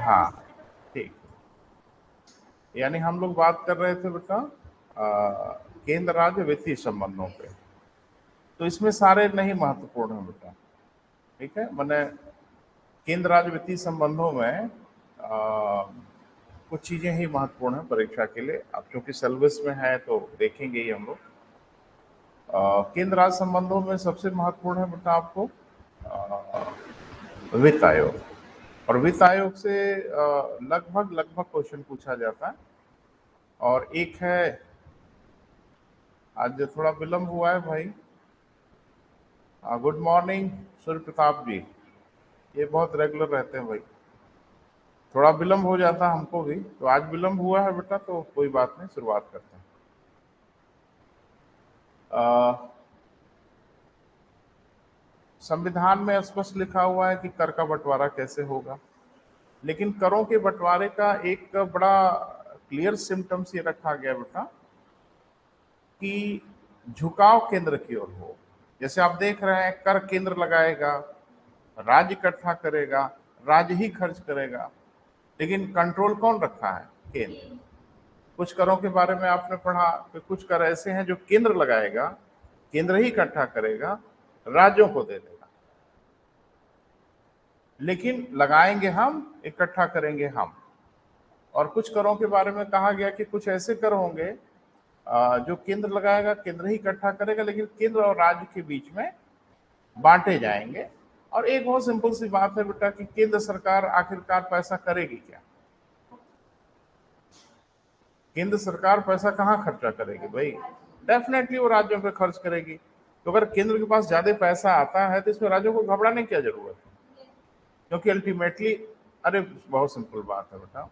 हाँ, ठीक। यानी हम लोग बात कर रहे थे बेटा केंद्र राज्य वित्तीय संबंधों पे। तो इसमें सारे नहीं महत्वपूर्ण है बेटा, ठीक है। मैंने केंद्र राज्य वित्तीय संबंधों में कुछ चीजें ही महत्वपूर्ण है परीक्षा के लिए। अब चूंकि सिलेबस में है तो देखेंगे ही हम लोग। केंद्र राज्य संबंधों में सबसे महत्वपूर्ण है बेटा आपको वित्त आयोग। और वित्त आयोग से लगभग लगभग क्वेश्चन पूछा जाता है। और एक है, आज थोड़ा विलंब हुआ है भाई। गुड मॉर्निंग सूर्य प्रताप जी, ये बहुत रेगुलर रहते हैं भाई। थोड़ा विलंब हो जाता है हमको भी, तो आज विलंब हुआ है बेटा, तो कोई बात नहीं, शुरुआत करते हैं। संविधान में स्पष्ट लिखा हुआ है कि कर का बंटवारा कैसे होगा, लेकिन करों के बंटवारे का एक बड़ा क्लियर सिम्टम्स ये रखा गया बेटा कि झुकाव केंद्र की ओर हो। जैसे आप देख रहे हैं, कर केंद्र लगाएगा, राज्य इकट्ठा करेगा, राज्य ही खर्च करेगा, लेकिन कंट्रोल कौन रखा है? केंद्र। कुछ करों के बारे में आपने पढ़ा कि कुछ कर ऐसे हैं जो केंद्र लगाएगा, केंद्र ही इकट्ठा करेगा, राज्यों को दे देगा, लेकिन लगाएंगे हम, इकट्ठा करेंगे हम। और कुछ करों के बारे में कहा गया कि कुछ ऐसे कर होंगे जो केंद्र लगाएगा, केंद्र ही इकट्ठा करेगा, लेकिन केंद्र और राज्य के बीच में बांटे जाएंगे। और एक बहुत सिंपल सी बात है बेटा कि केंद्र सरकार आखिरकार पैसा करेगी क्या? केंद्र सरकार पैसा कहाँ खर्चा करेगी भाई? डेफिनेटली वो राज्यों पे खर्च करेगी। तो अगर केंद्र के पास ज्यादा पैसा आता है तो इसमें राज्यों को घबराने की क्या जरूरत है? क्योंकि अल्टीमेटली, अरे बहुत सिंपल बात है बेटा,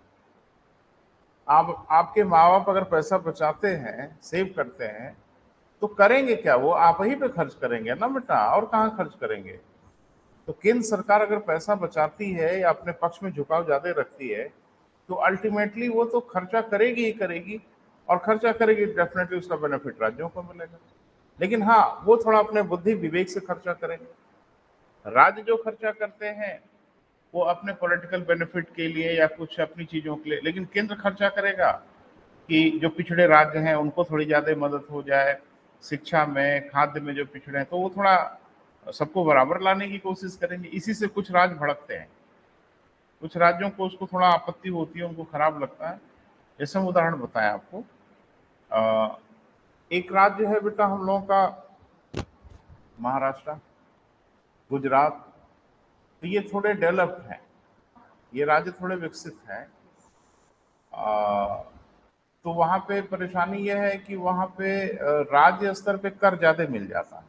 आप आपके माँ बाप अगर पैसा बचाते हैं, सेव करते हैं, तो करेंगे क्या? वो आप ही पे खर्च करेंगे ना बेटा, और कहाँ खर्च करेंगे? तो केंद्र सरकार अगर पैसा बचाती है या अपने पक्ष में झुकाव ज्यादा रखती है, तो अल्टीमेटली वो तो खर्चा करेगी ही करेगी। और खर्चा करेगी, डेफिनेटली उसका बेनिफिट राज्यों को मिलेगा। लेकिन हाँ, वो थोड़ा अपने बुद्धि विवेक से खर्चा करेंगे। राज्य जो खर्चा करते हैं वो अपने पॉलिटिकल बेनिफिट के लिए या कुछ अपनी चीजों के लिए, लेकिन केंद्र खर्चा करेगा कि जो पिछड़े राज्य हैं उनको थोड़ी ज्यादा मदद हो जाए, शिक्षा में, खाद्य में जो पिछड़े हैं, तो वो थोड़ा सबको बराबर लाने की कोशिश करेंगे। इसी से कुछ राज्य भड़कते हैं, कुछ राज्यों को उसको थोड़ा आपत्ति होती है, उनको खराब लगता है। जैसे हम उदाहरण बताएं आपको, अ, एक राज्य है बेटा हम लोगों का महाराष्ट्र, गुजरात। तो ये थोड़े डेवलप्ड हैं, ये राज्य थोड़े विकसित हैं। तो वहां पे परेशानी यह है कि वहां पे राज्य स्तर पे कर ज्यादा मिल जाता है।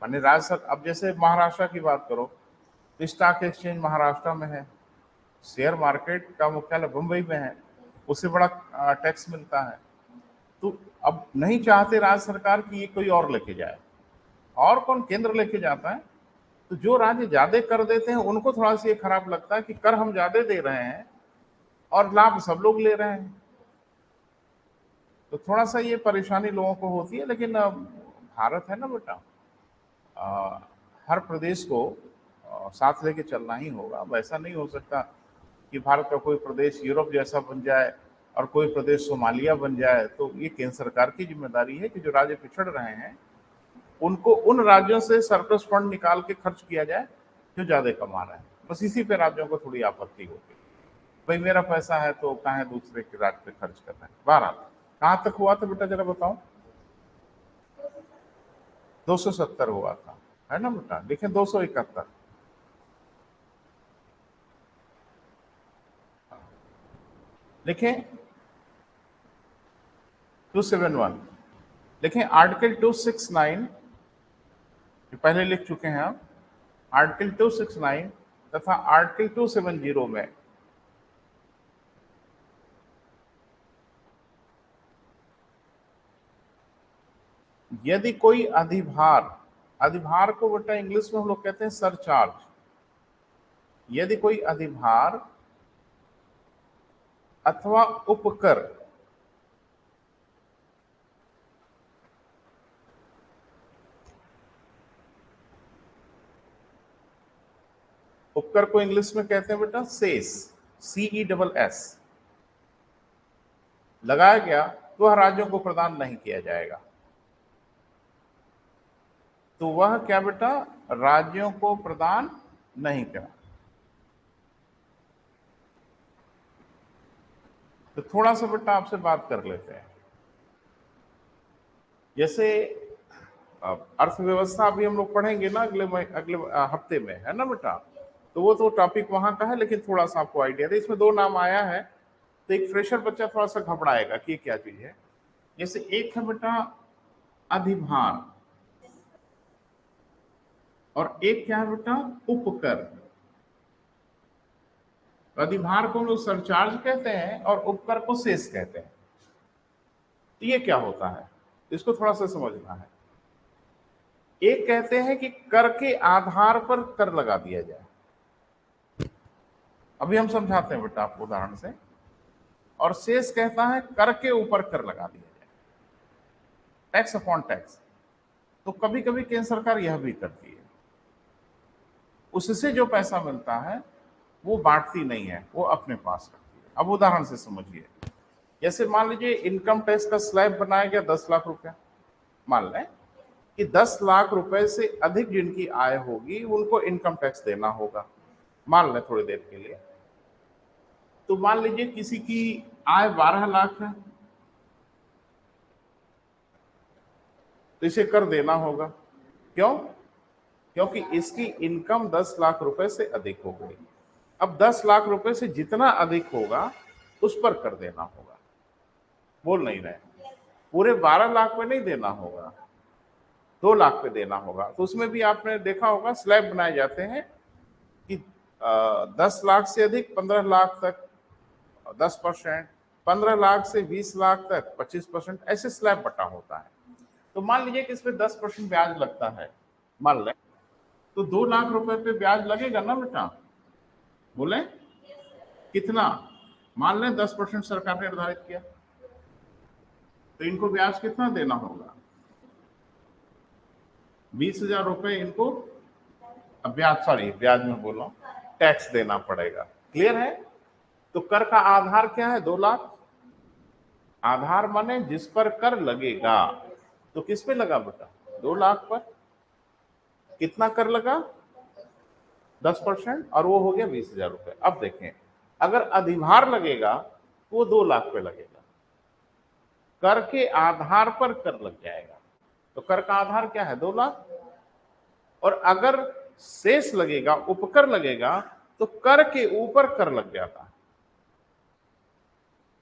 माने अब जैसे महाराष्ट्र की बात करो, तो स्टॉक एक्सचेंज महाराष्ट्र में है, शेयर मार्केट का मुख्यालय मुंबई में है, उससे बड़ा टैक्स मिलता है। तो अब नहीं चाहते राज्य सरकार की ये कोई और लेके जाए। और कौन? केंद्र लेके जाता है। तो जो राज्य ज्यादा कर देते हैं उनको थोड़ा सा ये खराब लगता है कि कर हम ज्यादा दे रहे हैं और लाभ सब लोग ले रहे हैं। तो थोड़ा सा ये परेशानी लोगों को होती है। लेकिन भारत है ना बेटा, अ, हर प्रदेश को साथ लेके चलना ही होगा। वैसा नहीं हो सकता कि भारत का कोई प्रदेश यूरोप जैसा बन जाए और कोई प्रदेश सोमालिया बन जाए। तो ये केंद्र सरकार की जिम्मेदारी है कि जो राज्य पिछड़ रहे हैं उनको उन राज्यों से सरप्लस फंड निकाल के खर्च किया जाए जो ज्यादा कमा रहे हैं। बस इसी पे राज्यों को थोड़ी आपत्ति होती है, भाई मेरा पैसा है तो कहाँ दूसरे के राज्य पे खर्च करना है। 12 कहाँ तक हुआ था बेटा जरा बताओ? 270 हुआ था, है ना बेटा? देखें 271, लिखें 271, लिखें आर्टिकल 269, जो पहले लिख चुके हैं आप। आर्टिकल 269 तथा आर्टिकल 270 में यदि कोई अधिभार, अधिभार को बेटा इंग्लिश में हम लोग कहते हैं सरचार्ज, यदि कोई अधिभार अथवा उपकर उपकर को इंग्लिश में कहते हैं बेटा सेस, CESS। लगाया गया तो वह राज्यों को प्रदान नहीं किया जाएगा। तो वह क्या बेटा, राज्यों को प्रदान नहीं करा। तो थोड़ा सा बेटा आपसे बात कर लेते हैं। जैसे अर्थव्यवस्था अभी हम लोग पढ़ेंगे ना अगले हफ्ते में, है ना बेटा। तो वो तो टॉपिक वहां का है, लेकिन थोड़ा सा आपको आइडिया दे। इसमें दो नाम आया है, तो एक फ्रेशर बच्चा थोड़ा सा घबराएगा कि ये क्या चीज है। जैसे एक है बेटा अधिभार, और एक क्या है बेटा उपकर। अधिभार को लोग सरचार्ज कहते हैं और उपकर को सेस कहते हैं। तो ये क्या होता है, इसको थोड़ा सा समझना है। एक कहते हैं कि कर के आधार पर कर लगा दिया जाए, अभी हम समझाते हैं बेटा आपको उदाहरण से। और शेष कहता है कर के ऊपर कर लगा दिया जाए, टैक्स अपॉन टैक्स। तो कभी कभी केंद्र सरकार यह भी करती है, उससे जो पैसा मिलता है वो बांटती नहीं है, वो अपने पास रखती है। अब उदाहरण से समझिए, जैसे मान लीजिए इनकम टैक्स का स्लैब बनाया गया 10 लाख रुपया। मान लें कि 10 लाख रुपए से अधिक जिनकी आय होगी उनको इनकम टैक्स देना होगा, मान लें थोड़ी देर के लिए। तो मान लीजिए किसी की आय 12 लाख है, तो इसे कर देना होगा। क्यों? क्योंकि इसकी इनकम 10 लाख रुपए से अधिक हो गई। अब 10 लाख रुपए से जितना अधिक होगा उस पर कर देना होगा। बोल नहीं रहे, पूरे 12 लाख पे नहीं देना होगा, 2 लाख पे देना होगा। तो उसमें भी आपने देखा होगा स्लैब बनाए जाते हैं कि 10 लाख से अधिक 15 लाख तक 10%, 15 लाख से 20 लाख तक 25%, ऐसे स्लैब बटा होता है। तो मान लीजिए कि इसमें 10% ब्याज लगता है, मान लें, तो 2 लाख रुपए पे ब्याज लगेगा ना बेटा। बोले कितना? मान लें 10% सरकार ने निर्धारित किया, तो इनको ब्याज कितना देना होगा? 20,000 रुपए इनको ब्याज में बोला, टैक्स देना पड़ेगा। क्लियर है? तो कर का आधार क्या है? 2 लाख। आधार माने जिस पर कर लगेगा। तो किस पे लगा बेटा? 2 लाख पर। कितना कर लगा? 10%, और वो हो गया 20,000 रुपए। अब देखें, अगर अधिभार लगेगा तो वो 2 लाख पे लगेगा, कर के आधार पर कर लग जाएगा। तो कर का आधार क्या है? 2 लाख। और अगर शेष लगेगा, उपकर लगेगा, तो कर के ऊपर कर लग जाता है,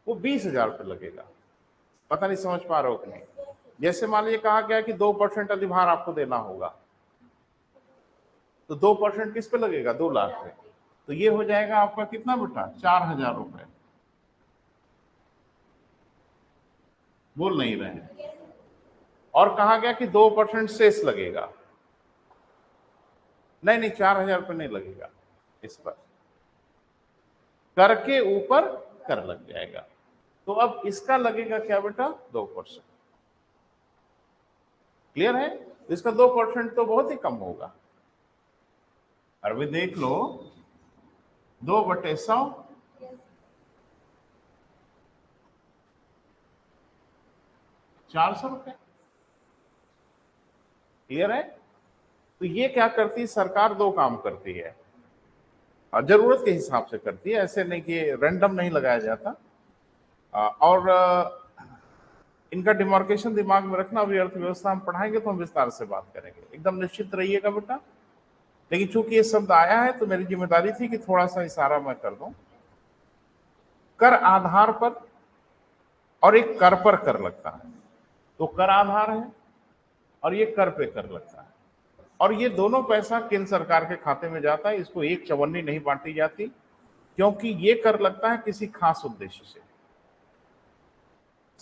वो 20,000 पे लगेगा। पता नहीं समझ पा रहे हो कि नहीं? जैसे मान लीजिए कहा गया कि 2% अधिभार आपको देना होगा, तो 2% किस पे लगेगा? 2 लाख पे। तो ये हो जाएगा आपका कितना बेटा? 4,000 रुपए। बोल नहीं रहे हैं। और कहा गया कि 2% शेष लगेगा, नहीं 4,000 रुपये नहीं लगेगा, इस पर कर के ऊपर कर लग जाएगा। तो अब इसका लगेगा क्या बेटा? 2%। क्लियर है? इसका 2% तो बहुत ही कम होगा। अभी देख लो, 2/100, 400 रुपए। क्लियर है? तो ये क्या करती है सरकार? 2 काम करती है, और जरूरत के हिसाब से करती है, ऐसे नहीं कि रैंडम नहीं लगाया जाता। और इनका डिमार्केशन दिमाग में रखना। अभी अर्थव्यवस्था हम पढ़ाएंगे तो हम विस्तार से बात करेंगे, एकदम निश्चित रहिएगा बेटा। लेकिन चूंकि ये शब्द आया है तो मेरी जिम्मेदारी थी कि थोड़ा सा इशारा मैं कर दूं। कर आधार पर और एक कर पर कर लगता है, तो कर आधार है और ये कर पे कर लगता है, और ये दोनों पैसा केंद्र सरकार के खाते में जाता है। इसको एक चवन्नी नहीं बांटी जाती, क्योंकि ये कर लगता है किसी खास उद्देश्य से।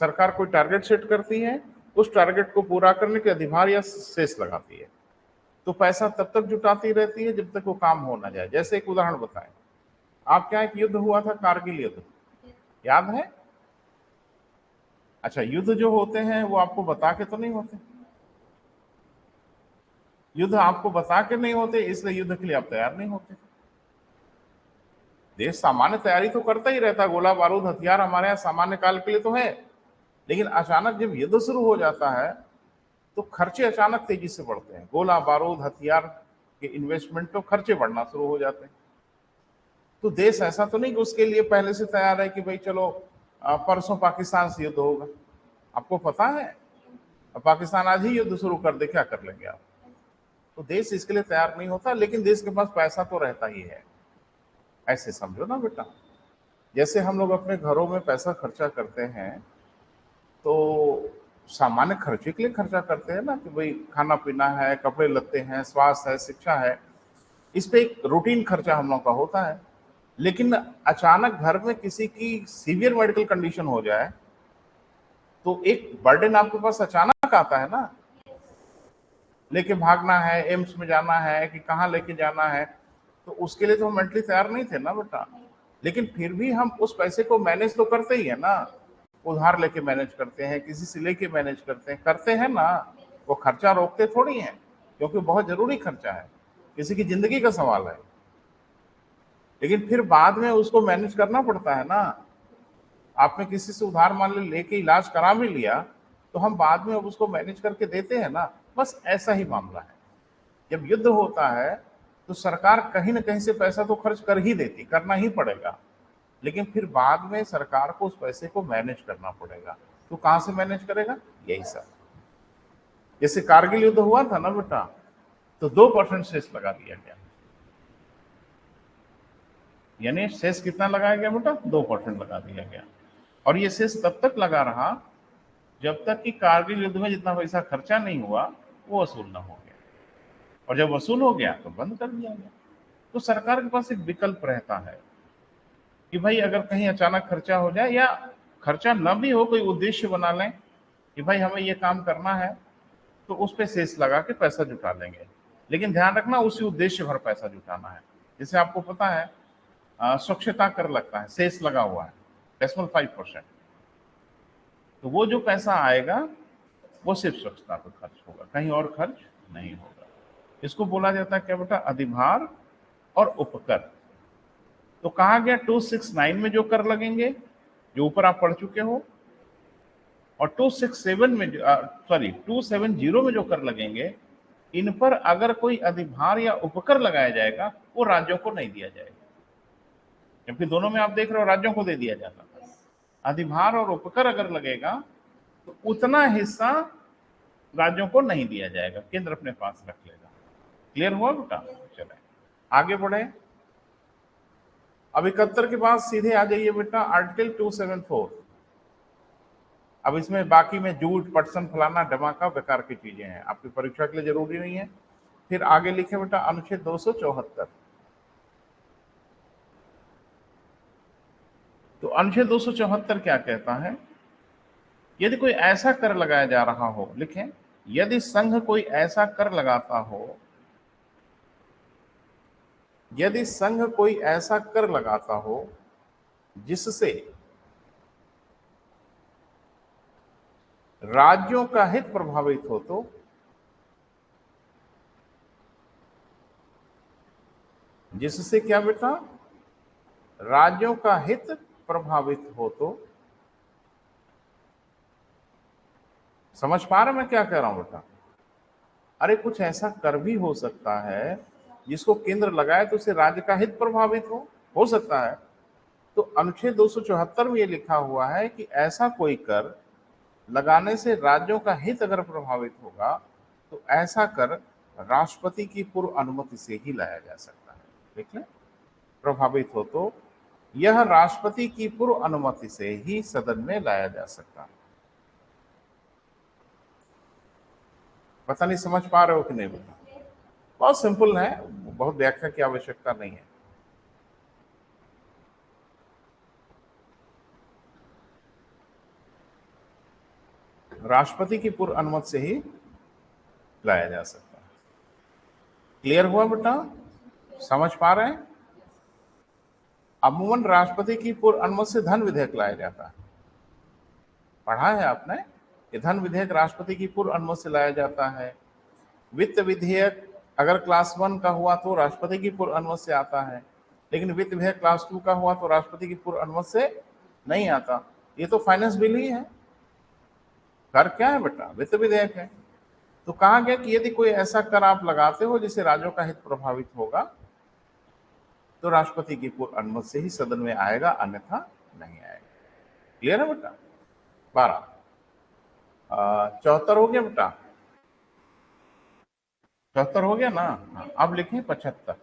सरकार कोई टारगेट सेट करती है, उस टारगेट को पूरा करने के अधिभार या शेष लगाती है। तो पैसा तब तक जुटाती रहती है जब तक वो काम हो ना जाए। जैसे एक उदाहरण बताएं, आपके यहाँ एक युद्ध हुआ था, कारगिल युद्ध, याद है? अच्छा, युद्ध जो होते हैं वो आपको बता के तो नहीं होते। युद्ध आपको बता के नहीं होते, इसलिए युद्ध के लिए आप तैयार नहीं होते। देश सामान्य तैयारी तो करता ही रहता, गोला बारूद हथियार हमारे यहाँ सामान्य काल के लिए तो है, लेकिन अचानक जब युद्ध शुरू हो जाता है तो खर्चे अचानक तेजी से बढ़ते हैं। गोला बारूद हथियार के इन्वेस्टमेंट तो खर्चे बढ़ना शुरू हो जाते हैं। तो देश ऐसा तो नहीं कि उसके लिए पहले से तैयार है कि भाई चलो परसों पाकिस्तान से युद्ध होगा। आपको पता है पाकिस्तान आज ही युद्ध शुरू कर दे, क्या कर लेंगे आप? तो देश इसके लिए तैयार नहीं होता, लेकिन देश के पास पैसा तो रहता ही है। ऐसे समझो ना बेटा, जैसे हम लोग अपने घरों में पैसा खर्चा करते हैं तो सामान्य खर्चे के लिए खर्चा करते हैं ना, कि भाई खाना पीना है, कपड़े लत्ते हैं, स्वास्थ्य है, शिक्षा है, इस पे एक रूटीन खर्चा हम लोग का होता है। लेकिन अचानक घर में किसी की सीवियर मेडिकल कंडीशन हो जाए तो एक बर्डन आपके पास अचानक आता है ना, लेके भागना है, एम्स में जाना है कि कहाँ लेके जाना है, तो उसके लिए तो हम मेंटली तैयार नहीं थे ना बेटा। लेकिन फिर भी हम उस पैसे को मैनेज तो करते ही है ना, उधार लेके मैनेज करते हैं, किसी से लेके मैनेज करते हैं ना। वो खर्चा रोकते थोड़ी हैं, क्योंकि बहुत जरूरी खर्चा है, किसी की जिंदगी का सवाल है। लेकिन फिर बाद में उसको मैनेज करना पड़ता है ना। आपने किसी से उधार मान लेके इलाज करा भी लिया तो हम बाद में अब उसको मैनेज करके देते हैं ना। बस ऐसा ही मामला है। जब युद्ध होता है तो सरकार कहीं ना कहीं से पैसा तो खर्च कर ही देती, करना ही पड़ेगा, लेकिन फिर बाद में सरकार को उस पैसे को मैनेज करना पड़ेगा। तो कहां से मैनेज करेगा? यही सब। जैसे कारगिल युद्ध हुआ था ना बेटा, तो 2% सेस लगा दिया गया, यानी सेस कितना लगाया गया बेटा? 2% लगा दिया गया। और ये सेस तब तक लगा रहा जब तक कि कारगिल युद्ध में जितना पैसा खर्चा नहीं हुआ वो वसूल ना हो गया, और जब वसूल हो गया तो बंद कर दिया गया। तो सरकार के पास एक विकल्प रहता है कि भाई अगर कहीं अचानक खर्चा हो जाए, या खर्चा न भी हो, कोई उद्देश्य बना लें कि भाई हमें ये काम करना है, तो उस पर सेस लगा के पैसा जुटा लेंगे। लेकिन ध्यान रखना, उसी उद्देश्य भर पैसा जुटाना है। जैसे आपको पता है स्वच्छता कर लगता है, सेस लगा हुआ है, 5%, तो वो जो पैसा आएगा वो सिर्फ स्वच्छता पर खर्च होगा, कहीं और खर्च नहीं होगा। इसको बोला जाता है क्या बेटा? अधिभार और उपकर। तो कहा गया 269 में जो कर लगेंगे, जो ऊपर आप पढ़ चुके हो, और 267 में, 270 में जो कर लगेंगे, इन पर अगर कोई अधिभार या उपकर लगाया जाएगा वो राज्यों को नहीं दिया जाएगा, क्योंकि दोनों में आप देख रहे हो राज्यों को दे दिया जाता था। अधिभार और उपकर अगर लगेगा तो उतना हिस्सा राज्यों को नहीं दिया जाएगा, केंद्र अपने पास रख लेगा। क्लियर हुआ बेटा? चले आगे बढ़े। अब 71 के बाद सीधे आ जाइए बेटा आर्टिकल 274। अब इसमें बाकी में झूठ, पटसन, फलाना धमाका बेकार की चीजें हैं, आपकी परीक्षा के लिए जरूरी नहीं है। फिर आगे लिखे बेटा अनुच्छेद 274। तो अनुच्छेद 274 क्या कहता है? यदि कोई ऐसा कर लगाया जा रहा हो, लिखें, यदि संघ कोई ऐसा कर लगाता हो, यदि संघ कोई ऐसा कर लगाता हो जिससे राज्यों का हित प्रभावित हो, तो जिससे क्या बेटा? राज्यों का हित प्रभावित हो, तो समझ पा रहे मैं क्या कह रहा हूं बेटा? अरे कुछ ऐसा कर भी हो सकता है जिसको केंद्र लगाए तो उससे राज्य का हित प्रभावित हो सकता है। तो अनुच्छेद 274 में ये लिखा हुआ है कि ऐसा कोई कर लगाने से राज्यों का हित अगर प्रभावित होगा तो ऐसा कर राष्ट्रपति की पूर्व अनुमति से ही लाया जा सकता है। देख लें, प्रभावित हो तो यह राष्ट्रपति की पूर्व अनुमति से ही सदन में लाया जा सकता है। पता नहीं समझ पा रहे हो कि नहीं बेटा? बहुत सिंपल है, बहुत व्याख्या की आवश्यकता नहीं है। राष्ट्रपति की पूर्व अनुमति से ही लाया जा सकता है। क्लियर हुआ बेटा? समझ पा रहे हैं? अमूमन राष्ट्रपति की पूर्व अनुमति से धन विधेयक लाया जाता है। पढ़ा है आपने कि धन विधेयक राष्ट्रपति की पूर्व अनुमति से लाया जाता है। वित्त विधेयक अगर क्लास 1 का हुआ तो राष्ट्रपति की पूर्व अनुमति से आता है। लेकिन वित्त विधेयक क्लास 2 का हुआ तो राष्ट्रपति की पूर्व अनुमति से नहीं आता। ये तो फाइनेंस बिल ही है, कर क्या है बेटा, वित्त विधेयक है। तो कहा गया कि यदि कोई ऐसा कर आप लगाते हो जिससे राज्यों का हित प्रभावित होगा तो राष्ट्रपति की पूर्व अनुमति से ही सदन में आएगा, अन्यथा नहीं आएगा। क्लियर है बेटा? 12 74 हो गया बेटा, 74 हो गया ना? हाँ, अब लिखें 75,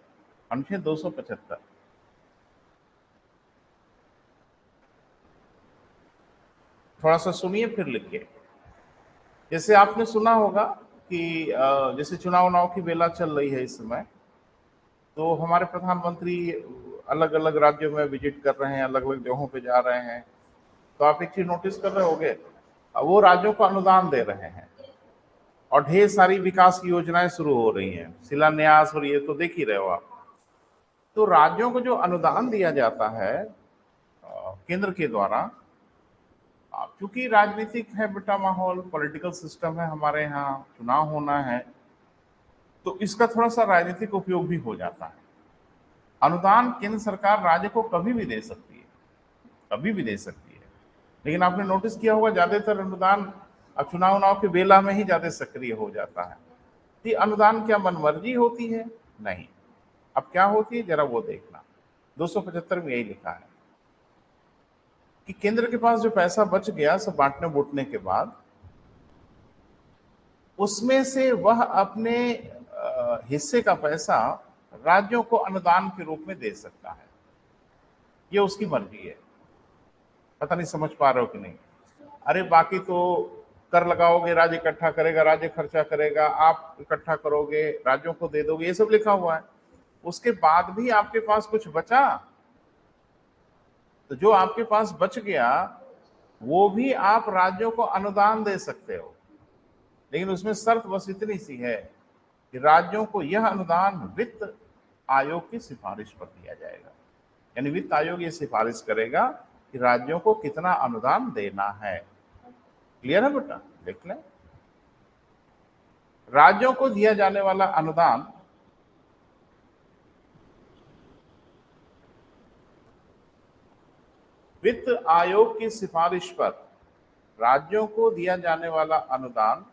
अनुच्छेद 275। थोड़ा सा सुनिए फिर लिखिए। जैसे आपने सुना होगा कि जैसे चुनाव उनाव की बेला चल रही है इस समय, तो हमारे प्रधानमंत्री अलग अलग राज्यों में विजिट कर रहे हैं, अलग अलग जगहों पे जा रहे हैं। तो आप एक चीज नोटिस कर रहे होंगे, वो राज्यों को अनुदान दे रहे हैं और ढेर सारी विकास की योजनाएं शुरू हो रही हैं, शिलान्यास, और ये तो देख ही रहे हो आप। तो राज्यों को जो अनुदान दिया जाता है केंद्र के द्वारा, क्योंकि राजनीतिक है बेटा माहौल, पॉलिटिकल सिस्टम है हमारे यहाँ, चुनाव होना है, तो इसका थोड़ा सा राजनीतिक उपयोग भी हो जाता है। अनुदान केंद्र सरकार राज्य को कभी भी दे सकती है, कभी भी दे सकती है, लेकिन आपने नोटिस किया होगा ज्यादातर अनुदान अब चुनाव उनाव के बेला में ही ज्यादा सक्रिय हो जाता है। ये अनुदान क्या मनमर्जी होती है? नहीं। अब क्या होती है जरा वो देखना। 275 में यही लिखा है कि केंद्र के पास जो पैसा बच गया सब बांटने बूटने के बाद, उसमें से वह अपने हिस्से का पैसा राज्यों को अनुदान के रूप में दे सकता है। ये उसकी मर्जी है। पता नहीं समझ पा रहे हो कि नहीं? अरे बाकी तो कर लगाओगे, राज्य इकट्ठा करेगा, राज्य खर्चा करेगा, आप इकट्ठा करोगे, राज्यों को दे दोगे, ये सब लिखा हुआ है। उसके बाद भी आपके पास कुछ बचा तो जो आपके पास बच गया वो भी आप राज्यों को अनुदान दे सकते हो, लेकिन उसमें शर्त बस इतनी सी है कि राज्यों को यह अनुदान वित्त आयोग की सिफारिश पर दिया जाएगा। यानी वित्त आयोग ये सिफारिश करेगा कि राज्यों को कितना अनुदान देना है। क्लियर है बेटा? देख लें, राज्यों को दिया जाने वाला अनुदान वित्त आयोग की सिफारिश पर, राज्यों को दिया जाने वाला अनुदान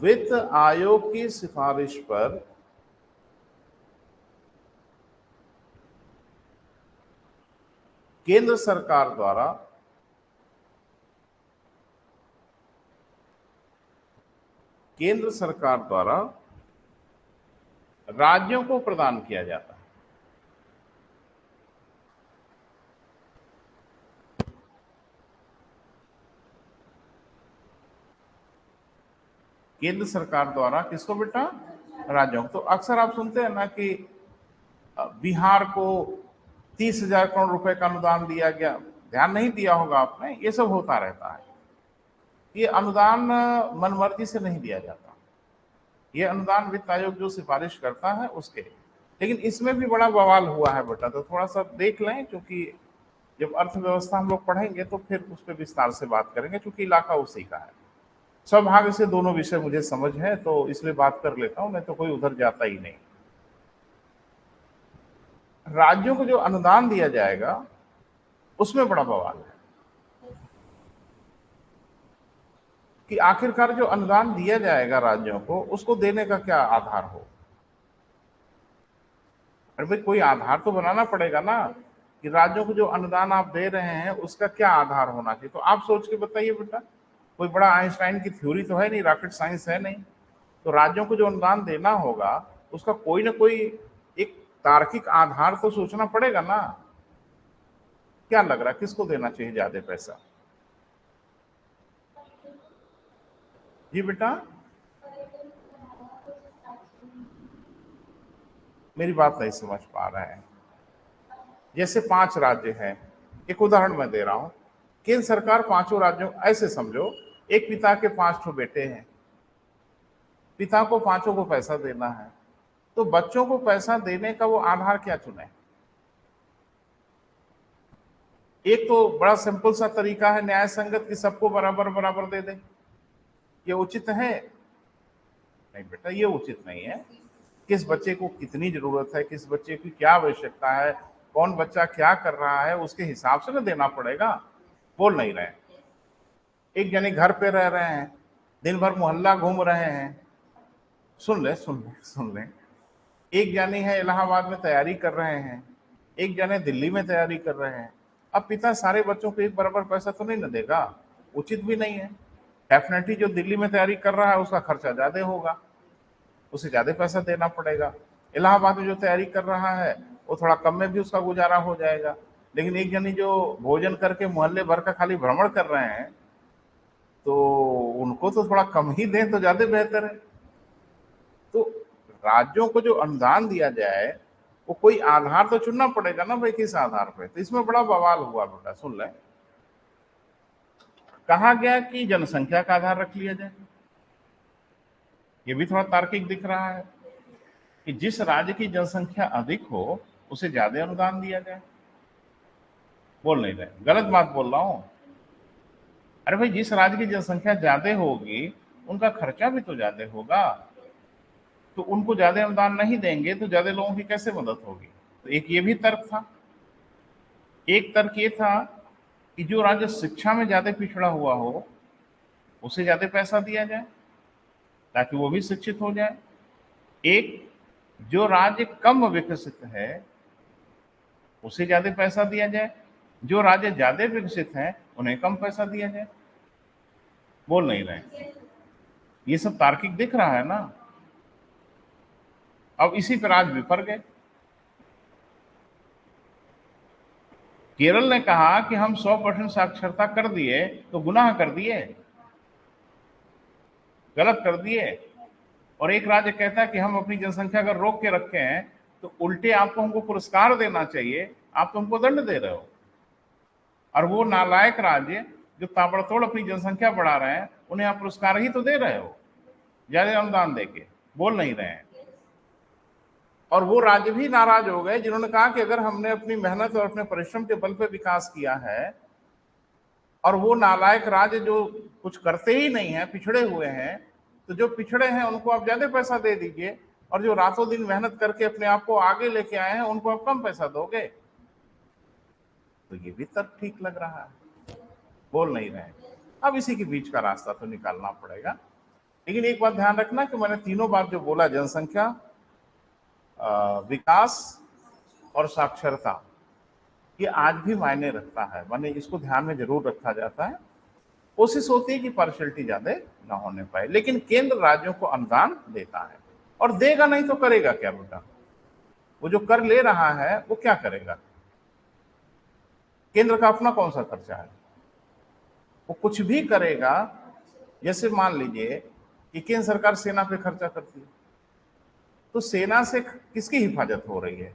वित्त आयोग की सिफारिश पर केंद्र सरकार द्वारा राज्यों को प्रदान किया जाता है। केंद्र सरकार द्वारा किसको बेटा? राज्यों को। तो अक्सर आप सुनते हैं ना कि बिहार को 30,000 करोड़ रुपए का अनुदान दिया गया, ध्यान नहीं दिया होगा आपने, ये सब होता रहता है। ये अनुदान मनमर्जी से नहीं दिया जाता, ये अनुदान वित्त आयोग जो सिफारिश करता है उसके। लेकिन इसमें भी बड़ा बवाल हुआ है बेटा, तो थोड़ा सा देख लें, क्योंकि जब अर्थव्यवस्था हम लोग पढ़ेंगे तो फिर उस पर विस्तार से बात करेंगे, क्योंकि इलाका उसी का है। सौभाग्य से दोनों विषय मुझे समझ है तो इसलिए बात कर लेता हूं, नहीं तो कोई उधर जाता ही नहीं। राज्यों को जो अनुदान दिया जाएगा उसमें बड़ा बवाल है कि आखिरकार जो अनुदान दिया जाएगा राज्यों को, उसको देने का क्या आधार हो। अरे भाई कोई आधार तो बनाना पड़ेगा ना कि राज्यों को जो अनुदान आप दे रहे हैं उसका क्या आधार होना चाहिए। तो आप सोच के बताइए बेटा, कोई बड़ा आइंस्टाइन की थ्योरी तो है नहीं, रॉकेट साइंस है नहीं। तो राज्यों को जो अनुदान देना होगा उसका कोई ना कोई एक तार्किक आधार तो सोचना पड़ेगा ना। क्या लग रहा है किसको देना चाहिए ज्यादा पैसा? जी बेटा, मेरी बात नहीं समझ पा रहे हैं। जैसे 5 राज्य हैं, एक उदाहरण मैं दे रहा हूं। केंद्र सरकार पांचों राज्यों, ऐसे समझो एक पिता के 5 ठो बेटे हैं, पिता को पांचों को पैसा देना है, तो बच्चों को पैसा देने का वो आधार क्या चुने? एक तो बड़ा सिंपल सा तरीका है न्याय संगत कि सबको बराबर बराबर दे दे, ये उचित है? नहीं बेटा, ये उचित नहीं है। किस बच्चे को कितनी जरूरत है, किस बच्चे की क्या आवश्यकता है, कौन बच्चा क्या कर रहा है, उसके हिसाब से ना देना पड़ेगा। बोल नहीं रहे। एक जने घर पे रह रहे हैं, दिन भर मोहल्ला घूम रहे हैं। सुन ले सुन ले सुन ले। एक जानी है इलाहाबाद में तैयारी कर रहे हैं, एक जाने दिल्ली में तैयारी कर रहे हैं। अब पिता सारे बच्चों को एक बराबर पैसा तो नहीं ना देगा, उचित भी नहीं है। डेफिनेटली जो दिल्ली में तैयारी कर रहा है उसका खर्चा ज्यादा होगा, उसे ज्यादा पैसा देना पड़ेगा। इलाहाबाद में जो तैयारी कर रहा है वो थोड़ा कम में भी उसका गुजारा हो जाएगा। लेकिन एक जनी जो भोजन करके मोहल्ले भर का खाली भ्रमण कर रहे हैं, तो उनको तो थोड़ा कम ही दें तो ज्यादा बेहतर है। तो राज्यों को जो अनुदान दिया जाए, वो कोई आधार तो चुनना पड़ेगा ना भाई, किस आधार पे। तो इसमें बड़ा बवाल हुआ बेटा। सुन ले, कहा गया कि जनसंख्या का आधार रख लिया जाए। ये भी थोड़ा तार्किक दिख रहा है कि जिस राज्य की जनसंख्या अधिक हो उसे ज्यादा अनुदान दिया जाए। बोल नहीं रहे, गलत बात बोल रहा हूं? अरे भाई, जिस राज्य की जनसंख्या ज्यादा होगी उनका खर्चा भी तो ज्यादा होगा, तो उनको ज्यादा अनुदान नहीं देंगे तो ज्यादा लोगों की कैसे मदद होगी? तो एक ये भी तर्क था। एक तर्क ये था कि जो राज्य शिक्षा में ज्यादा पिछड़ा हुआ हो उसे ज्यादा पैसा दिया जाए ताकि वो भी शिक्षित हो जाए। एक, जो राज्य कम विकसित है उसे ज्यादा पैसा दिया जाए, जो राज्य ज्यादा विकसित है उन्हें कम पैसा दिया जाए। बोल नहीं रहे। ये सब तार्किक दिख रहा है ना? अब इसी पर आज विफर गए। केरल ने कहा कि हम 100% साक्षरता कर दिए तो गुनाह कर दिए, गलत कर दिए। और एक राज्य कहता है कि हम अपनी जनसंख्या अगर रोक के रखे हैं तो उल्टे आपको हमको पुरस्कार देना चाहिए, आप तो हमको दंड दे रहे हो। और वो नालायक राज्य जो ताबड़तोड़ अपनी जनसंख्या बढ़ा रहे हैं उन्हें आप पुरस्कार ही तो दे रहे हो, ज्यादा अनुदान देके। बोल नहीं रहे हैं। और वो राज्य भी नाराज हो गए जिन्होंने कहा कि अगर हमने अपनी मेहनत और अपने परिश्रम के बल पे विकास किया है, और वो नालायक राज्य जो कुछ करते ही नहीं है, पिछड़े हुए हैं, तो जो पिछड़े हैं उनको आप ज्यादा पैसा दे दीजिए, और जो रातों दिन मेहनत करके अपने आप को आगे लेके आए हैं उनको आप कम पैसा दोगे। तो ये भी तर्क ठीक लग रहा है। बोल नहीं रहे। अब इसी के बीच का रास्ता तो निकालना पड़ेगा। लेकिन एक बात ध्यान रखना कि मैंने तीनों बात जो बोला, जनसंख्या, विकास और साक्षरता, ये आज भी मायने रखता है, माने इसको ध्यान में जरूर रखा जाता है। कोशिश होती है कि पार्शलिटी ज्यादा ना होने पाए, लेकिन केंद्र राज्यों को अनुदान देता है। और देगा नहीं तो करेगा क्या बेटा? वो जो कर ले रहा है वो क्या करेगा? केंद्र का अपना कौन सा खर्चा है? वो कुछ भी करेगा। जैसे मान लीजिए कि केंद्र सरकार सेना पे खर्चा करती है, तो सेना से किसकी हिफाजत हो रही है?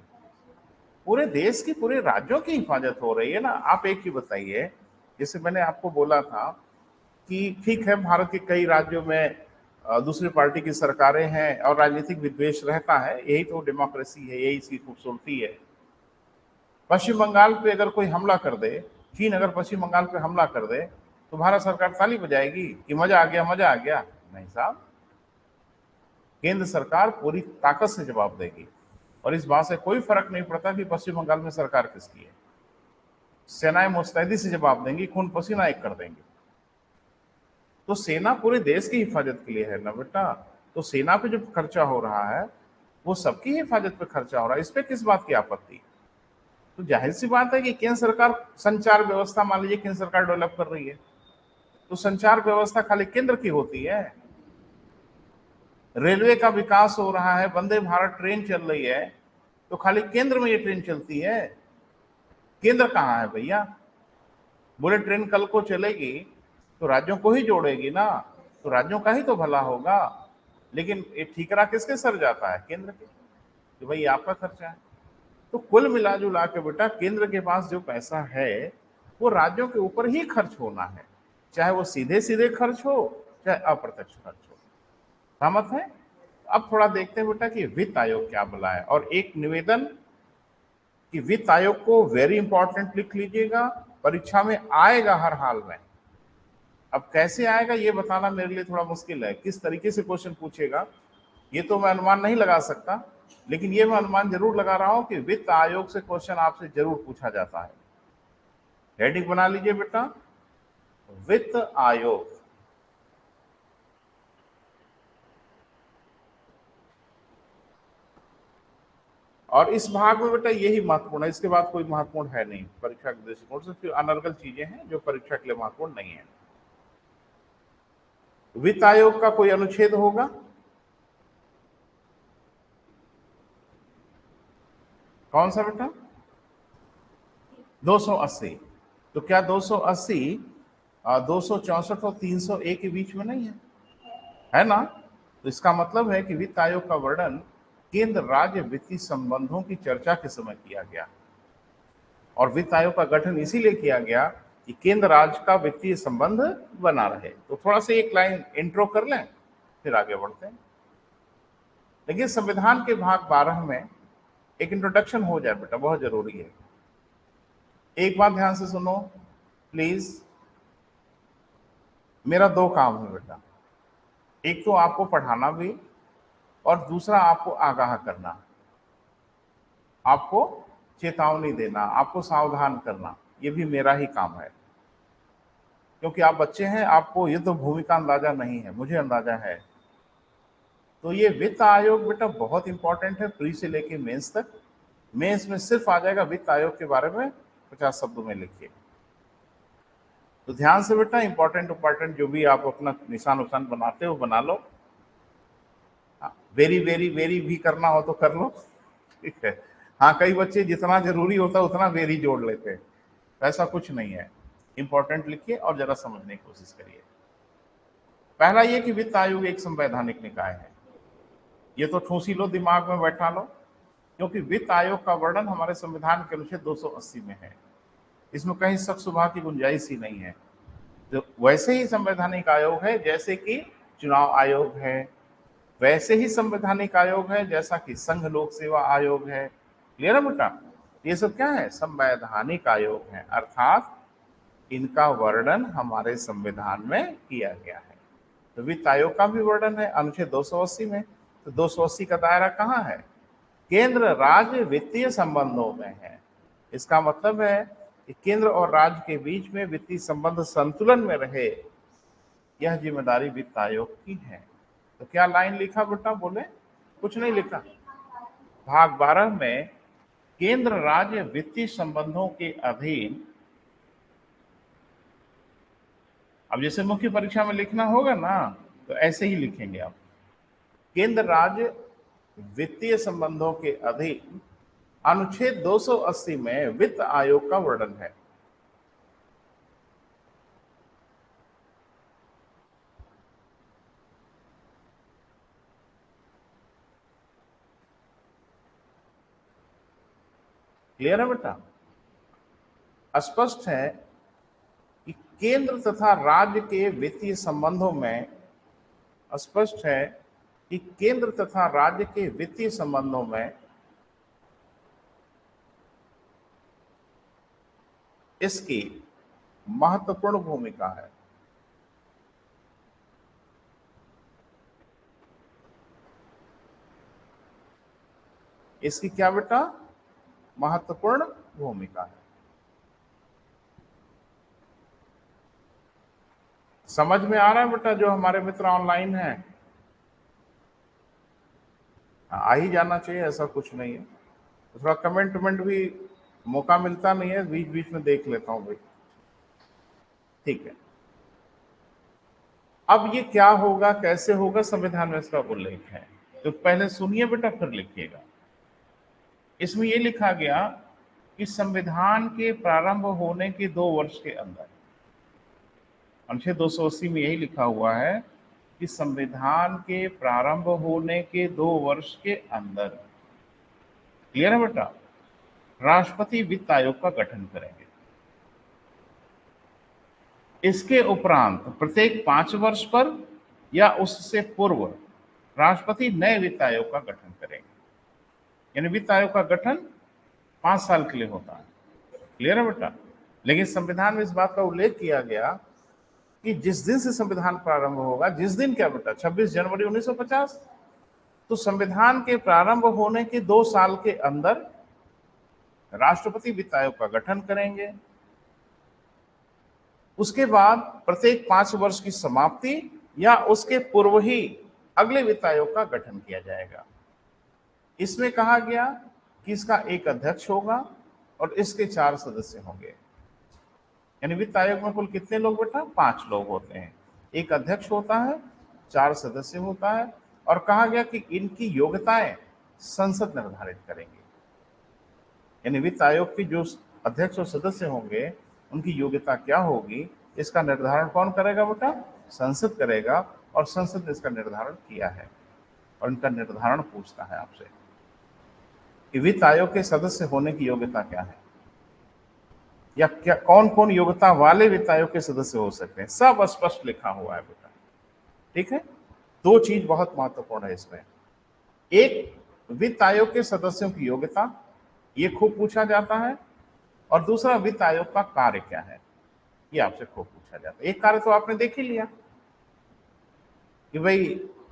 पूरे देश की, पूरे राज्यों की हिफाजत हो रही है ना। आप एक ही बताइए, जैसे मैंने आपको बोला था कि ठीक है, भारत के कई राज्यों में दूसरी पार्टी की सरकारें हैं और राजनीतिक विद्वेष रहता है, यही तो डेमोक्रेसी है, यही इसकी खूबसूरती है। पश्चिम बंगाल पे अगर कोई हमला कर दे, चीन अगर पश्चिम बंगाल पे हमला कर दे, तो भारत सरकार ताली बजाएगी कि मजा आ गया, मजा आ गया? नहीं साहब, केंद्र सरकार पूरी ताकत से जवाब देगी। और इस बात से कोई फर्क नहीं पड़ता कि पश्चिम बंगाल में सरकार किसकी है। सेनाएं मुस्तैदी से जवाब देंगी, खून पसीना एक कर देंगी। तो सेना पूरे देश की हिफाजत के लिए है ना बेटा। तो सेना पे जो खर्चा हो रहा है वो सबकी हिफाजत पे खर्चा हो रहा है, इस पे किस बात की आपत्ति? तो जाहिर सी बात है कि केंद्र सरकार संचार व्यवस्था, मान लीजिए केंद्र सरकार डेवलप कर रही है, तो संचार व्यवस्था खाली केंद्र की होती है। रेलवे का विकास हो रहा है, वंदे भारत ट्रेन चल रही है, तो खाली केंद्र में ये ट्रेन चलती है? केंद्र कहाँ है भैया? बुलेट ट्रेन कल को चलेगी तो राज्यों को ही जोड़ेगी ना, तो राज्यों का ही तो भला होगा। लेकिन ये ठीकरा किसके सर जाता है? केंद्र के, कि भाई आपका खर्चा है। तो कुल मिला जुला के बेटा, केंद्र के पास जो पैसा है वो राज्यों के ऊपर ही खर्च होना है, चाहे वो सीधे सीधे खर्च हो चाहे अप्रत्यक्ष खर्च हो। सहमत है? अब थोड़ा देखते हैं बेटा कि वित्त आयोग क्या बोला है। और एक निवेदन कि वित्त आयोग को वेरी इंपॉर्टेंट लिख लीजिएगा, परीक्षा में आएगा हर हाल में। अब कैसे आएगा ये बताना मेरे लिए थोड़ा मुश्किल है, किस तरीके से क्वेश्चन पूछेगा ये तो मैं अनुमान नहीं लगा सकता, लेकिन ये मैं अनुमान जरूर लगा रहा हूं कि वित्त आयोग से क्वेश्चन आपसे जरूर पूछा जाता है। हेडिंग बना लीजिए बेटा, वित्त आयोग। और इस भाग में बेटा यही महत्वपूर्ण है, इसके बाद कोई महत्वपूर्ण है नहीं परीक्षा के दृष्टिकोण से, फिर अनर्गल चीजें हैं जो परीक्षा के लिए महत्वपूर्ण नहीं है। वित्त आयोग का कोई अनुच्छेद होगा? कौन सा बेटा? 280। तो क्या 280 264 और 301 के बीच में नहीं है ना? तो इसका मतलब है कि वित्त आयोग का वर्णन केंद्र राज्य वित्तीय संबंधों की चर्चा के समय किया गया, और वित्त आयोग का गठन इसीलिए किया गया कि केंद्र राज्य का वित्तीय संबंध बना रहे। तो थोड़ा सा एक लाइन इंट्रो कर लें, फिर आगे बढ़ते हैं। देखिए, संविधान के भाग 12 में एक इंट्रोडक्शन हो जाए बेटा, बहुत जरूरी है। एक बात ध्यान से सुनो प्लीज, मेरा दो काम है बेटा, एक तो आपको पढ़ाना भी, और दूसरा आपको आगाह करना, आपको चेतावनी देना, आपको सावधान करना, ये भी मेरा ही काम है। क्योंकि आप बच्चे हैं, आपको युद्ध भूमि का अंदाजा नहीं है, मुझे अंदाजा है। तो ये वित्त आयोग बेटा बहुत इंपॉर्टेंट है, प्री से लेके मेंस तक। मेंस में सिर्फ आ जाएगा वित्त आयोग के बारे में 50 शब्दों में लिखिए। तो ध्यान से बेटा, इंपॉर्टेंट जो भी आप अपना निशान उशान बनाते हो बना लो। वेरी वेरी वेरी भी करना हो तो कर लो, ठीक है। हाँ, कई बच्चे जितना जरूरी होता है उतना वेरी जोड़ लेते हैं, ऐसा कुछ नहीं है। इंपॉर्टेंट लिखिए और जरा समझने की कोशिश करिए। पहला ये कि वित्त आयोग एक संवैधानिक निकाय है, ये तो ठूसी लो, दिमाग में बैठा लो, क्योंकि वित्त आयोग का वर्णन हमारे संविधान के अनुच्छेद 280 में है। इसमें कहीं शक शुबा की गुंजाइश ही नहीं है। तो वैसे ही संवैधानिक आयोग है जैसे कि चुनाव आयोग है, वैसे ही संवैधानिक आयोग है जैसा कि संघ लोक सेवा आयोग है। क्लियर है बेटा? ये सब क्या है? संवैधानिक आयोग है, अर्थात इनका वर्णन हमारे संविधान में किया गया है। तो वित्त आयोग का भी वर्णन है अनुच्छेद 280 में। तो 280 का दायरा कहाँ है? केंद्र राज्य वित्तीय संबंधों में है। इसका मतलब है कि केंद्र और राज्य के बीच में वित्तीय संबंध संतुलन में रहे, यह जिम्मेदारी वित्त आयोग की है। तो क्या लाइन लिखा बेटा, बोले? कुछ नहीं लिखा। भाग 12 में केंद्र राज्य वित्तीय संबंधों के अधीन, अब जैसे मुख्य परीक्षा में लिखना होगा ना, तो ऐसे ही लिखेंगे आप। केंद्र राज्य वित्तीय संबंधों के अधीन अनुच्छेद 280 में वित्त आयोग का वर्णन है। क्लियर है बेटा? स्पष्ट है कि केंद्र तथा राज्य के वित्तीय संबंधों में, स्पष्ट है कि केंद्र तथा राज्य के वित्तीय संबंधों में इसकी महत्वपूर्ण भूमिका है। इसकी क्या बेटा? महत्वपूर्ण भूमिका है। समझ में आ रहा है बेटा? जो हमारे मित्र ऑनलाइन हैं, आ ही जाना चाहिए, ऐसा कुछ नहीं है। तो थोड़ा कमेंट वमेंट भी मौका मिलता नहीं है, बीच बीच में देख लेता हूं भाई, ठीक है। अब ये क्या होगा, कैसे होगा, संविधान में इसका उल्लेख है, तो पहले सुनिए बेटा फिर लिखिएगा। इसमें ये लिखा गया कि संविधान के प्रारंभ होने के 2 वर्ष के अंदर, अनुच्छेद 280 में यही लिखा हुआ है कि संविधान के प्रारंभ होने के 2 वर्ष के अंदर, क्लियर है बेटा, राष्ट्रपति वित्त आयोग का गठन करेंगे। इसके उपरांत प्रत्येक 5 वर्ष पर या उससे पूर्व राष्ट्रपति नए वित्त आयोग का गठन करेंगे। यानी वित्त आयोग का गठन 5 साल के लिए होता है। क्लियर है बेटा? लेकिन संविधान में इस बात का उल्लेख किया गया कि जिस दिन से संविधान प्रारंभ होगा, जिस दिन क्या बेटा, 26 जनवरी 1950, तो संविधान के प्रारंभ होने के 2 साल के अंदर राष्ट्रपति वित्त आयोग का गठन करेंगे। उसके बाद प्रत्येक 5 वर्ष की समाप्ति या उसके पूर्व ही अगले वित्त आयोग का गठन किया जाएगा। इसमें कहा गया कि इसका एक अध्यक्ष होगा और इसके 4 सदस्य होंगे। यानी वित्त आयोग में कुल कितने लोग बेटा? 5 लोग होते हैं। एक अध्यक्ष होता है, 4 सदस्य होता है, और कहा गया कि इनकी योग्यताएं संसद निर्धारित करेंगी। यानी वित्त आयोग के जो अध्यक्ष और सदस्य होंगे उनकी योग्यता क्या होगी, इसका निर्धारण कौन करेगा बेटा? संसद करेगा, और संसद ने इसका निर्धारण किया है। और इनका निर्धारण पूछता है आपसे कि वित्त आयोग के सदस्य होने की योग्यता क्या है, या क्या कौन कौन योग्यता वाले वित्त आयोग के सदस्य हो सकते हैं, सब स्पष्ट लिखा हुआ है बेटा। ठीक है, 2 चीज बहुत महत्वपूर्ण है इसमें। एक, वित्त आयोग के सदस्यों की योग्यता, ये खूब पूछा जाता है। और दूसरा, वित्त आयोग का कार्य क्या है, ये आपसे खूब पूछा जाता है। एक कार्य तो आपने देख ही लिया कि भाई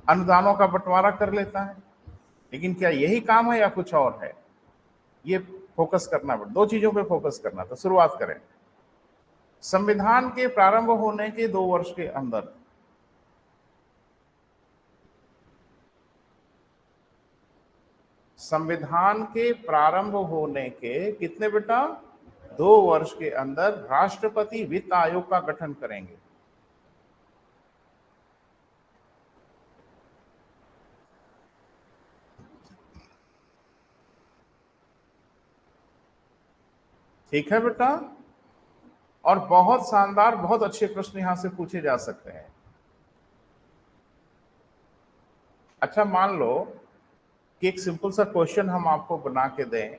अनुदानों का बंटवारा कर लेता है, लेकिन क्या यही काम है या कुछ और है, ये फोकस करना पड़ता। 2 चीजों पे फोकस करना। तो शुरुआत करें। संविधान के प्रारंभ होने के 2 वर्ष के अंदर संविधान के प्रारंभ होने के कितने बेटा? 2 वर्ष के अंदर राष्ट्रपति वित्त आयोग का गठन करेंगे। ठीक है बेटा, और बहुत शानदार, बहुत अच्छे प्रश्न यहां से पूछे जा सकते हैं। अच्छा, मान लो कि एक सिंपल सा क्वेश्चन हम आपको बना के दें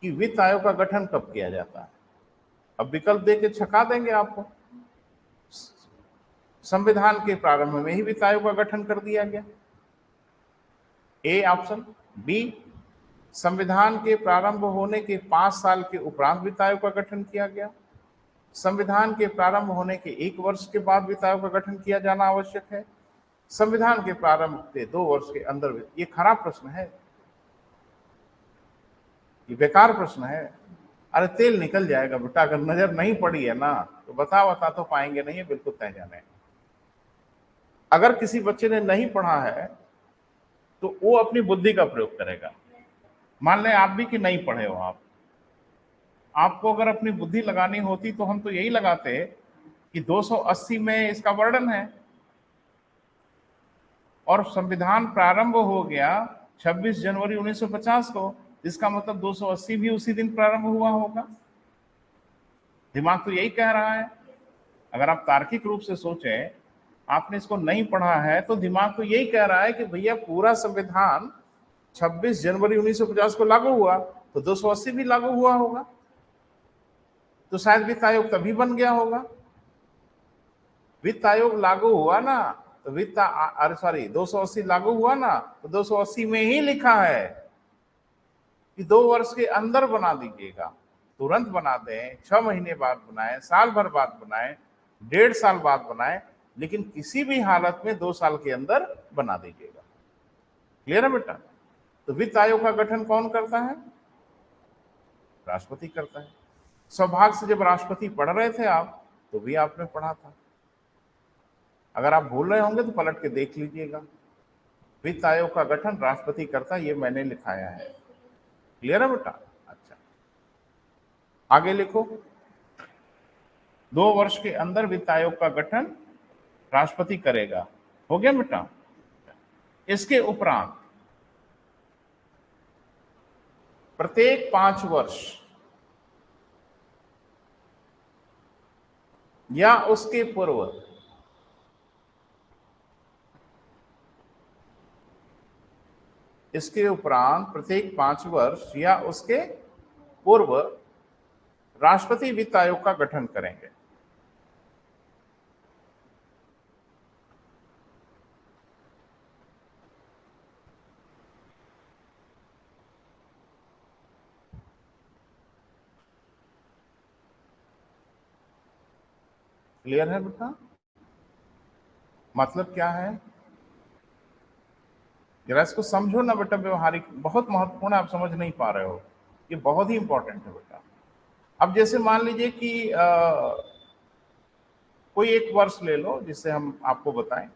कि वित्त आयोग का गठन कब किया जाता है। अब विकल्प दे के छका देंगे आपको। संविधान के प्रारंभ में ही वित्त आयोग का गठन कर दिया गया, ए ऑप्शन। बी, संविधान के प्रारंभ होने के 5 साल के उपरांत वित्त आयोग का गठन किया गया। संविधान के प्रारंभ होने के 1 वर्ष के बाद वित्त आयोग का गठन किया जाना आवश्यक है। संविधान के प्रारंभ के 2 वर्ष के अंदर। ये खराब प्रश्न है, ये बेकार प्रश्न है। अरे तेल निकल जाएगा बेटा, अगर नजर नहीं पड़ी है ना तो बता तो पाएंगे नहीं, है बिल्कुल तय जाने। अगर किसी बच्चे ने नहीं पढ़ा है तो वो अपनी बुद्धि का प्रयोग करेगा। मान लें आप भी कि नहीं पढ़े हो, आपको अगर अपनी बुद्धि लगानी होती तो हम तो यही लगाते कि 280 में इसका वर्णन है, और संविधान प्रारंभ हो गया 26 जनवरी 1950 को, इसका मतलब 280 भी उसी दिन प्रारंभ हुआ होगा। दिमाग तो यही कह रहा है। अगर आप तार्किक रूप से सोचें, आपने इसको नहीं पढ़ा है तो दिमाग तो यही कह रहा है कि भैया पूरा संविधान 26 जनवरी 1950 को लागू हुआ तो 280 भी लागू हुआ होगा, तो शायद वित्त आयोग तभी बन गया होगा। वित्त आयोग लागू हुआ ना तो अरे सॉरी 280 लागू हुआ ना तो 280 में ही लिखा है कि 2 वर्ष के अंदर बना दीजिएगा। तुरंत बना दें, 6 महीने बाद बनाएं, साल भर बाद बनाएं, 1.5 साल बाद बनाएं, लेकिन किसी भी हालत में 2 साल के अंदर बना दीजिएगा। क्लियर है बेटा? तो वित्त आयोग का गठन कौन करता है? राष्ट्रपति करता है। सौभाग्य से जब राष्ट्रपति पढ़ रहे थे आप तो भी आपने पढ़ा था। अगर आप भूल रहे होंगे तो पलट के देख लीजिएगा। वित्त आयोग का गठन राष्ट्रपति करता है, ये मैंने लिखाया है। क्लियर है बेटा? अच्छा, आगे लिखो। 2 वर्ष के अंदर वित्त आयोग का गठन राष्ट्रपति करेगा। हो गया बेटा? इसके उपरांत प्रत्येक 5 वर्ष या उसके पूर्व इसके उपरांत प्रत्येक 5 वर्ष या उसके पूर्व राष्ट्रपति वित्त आयोग का गठन करेंगे। क्लियर है बेटा? मतलब क्या है? जरा इसको समझो ना बेटा, व्यवहारिक बहुत महत्वपूर्ण है, आप समझ नहीं पा रहे हो, ये बहुत ही इंपॉर्टेंट है बेटा। अब जैसे मान लीजिए कि कोई एक वर्ष ले लो जिससे हम आपको बताएं।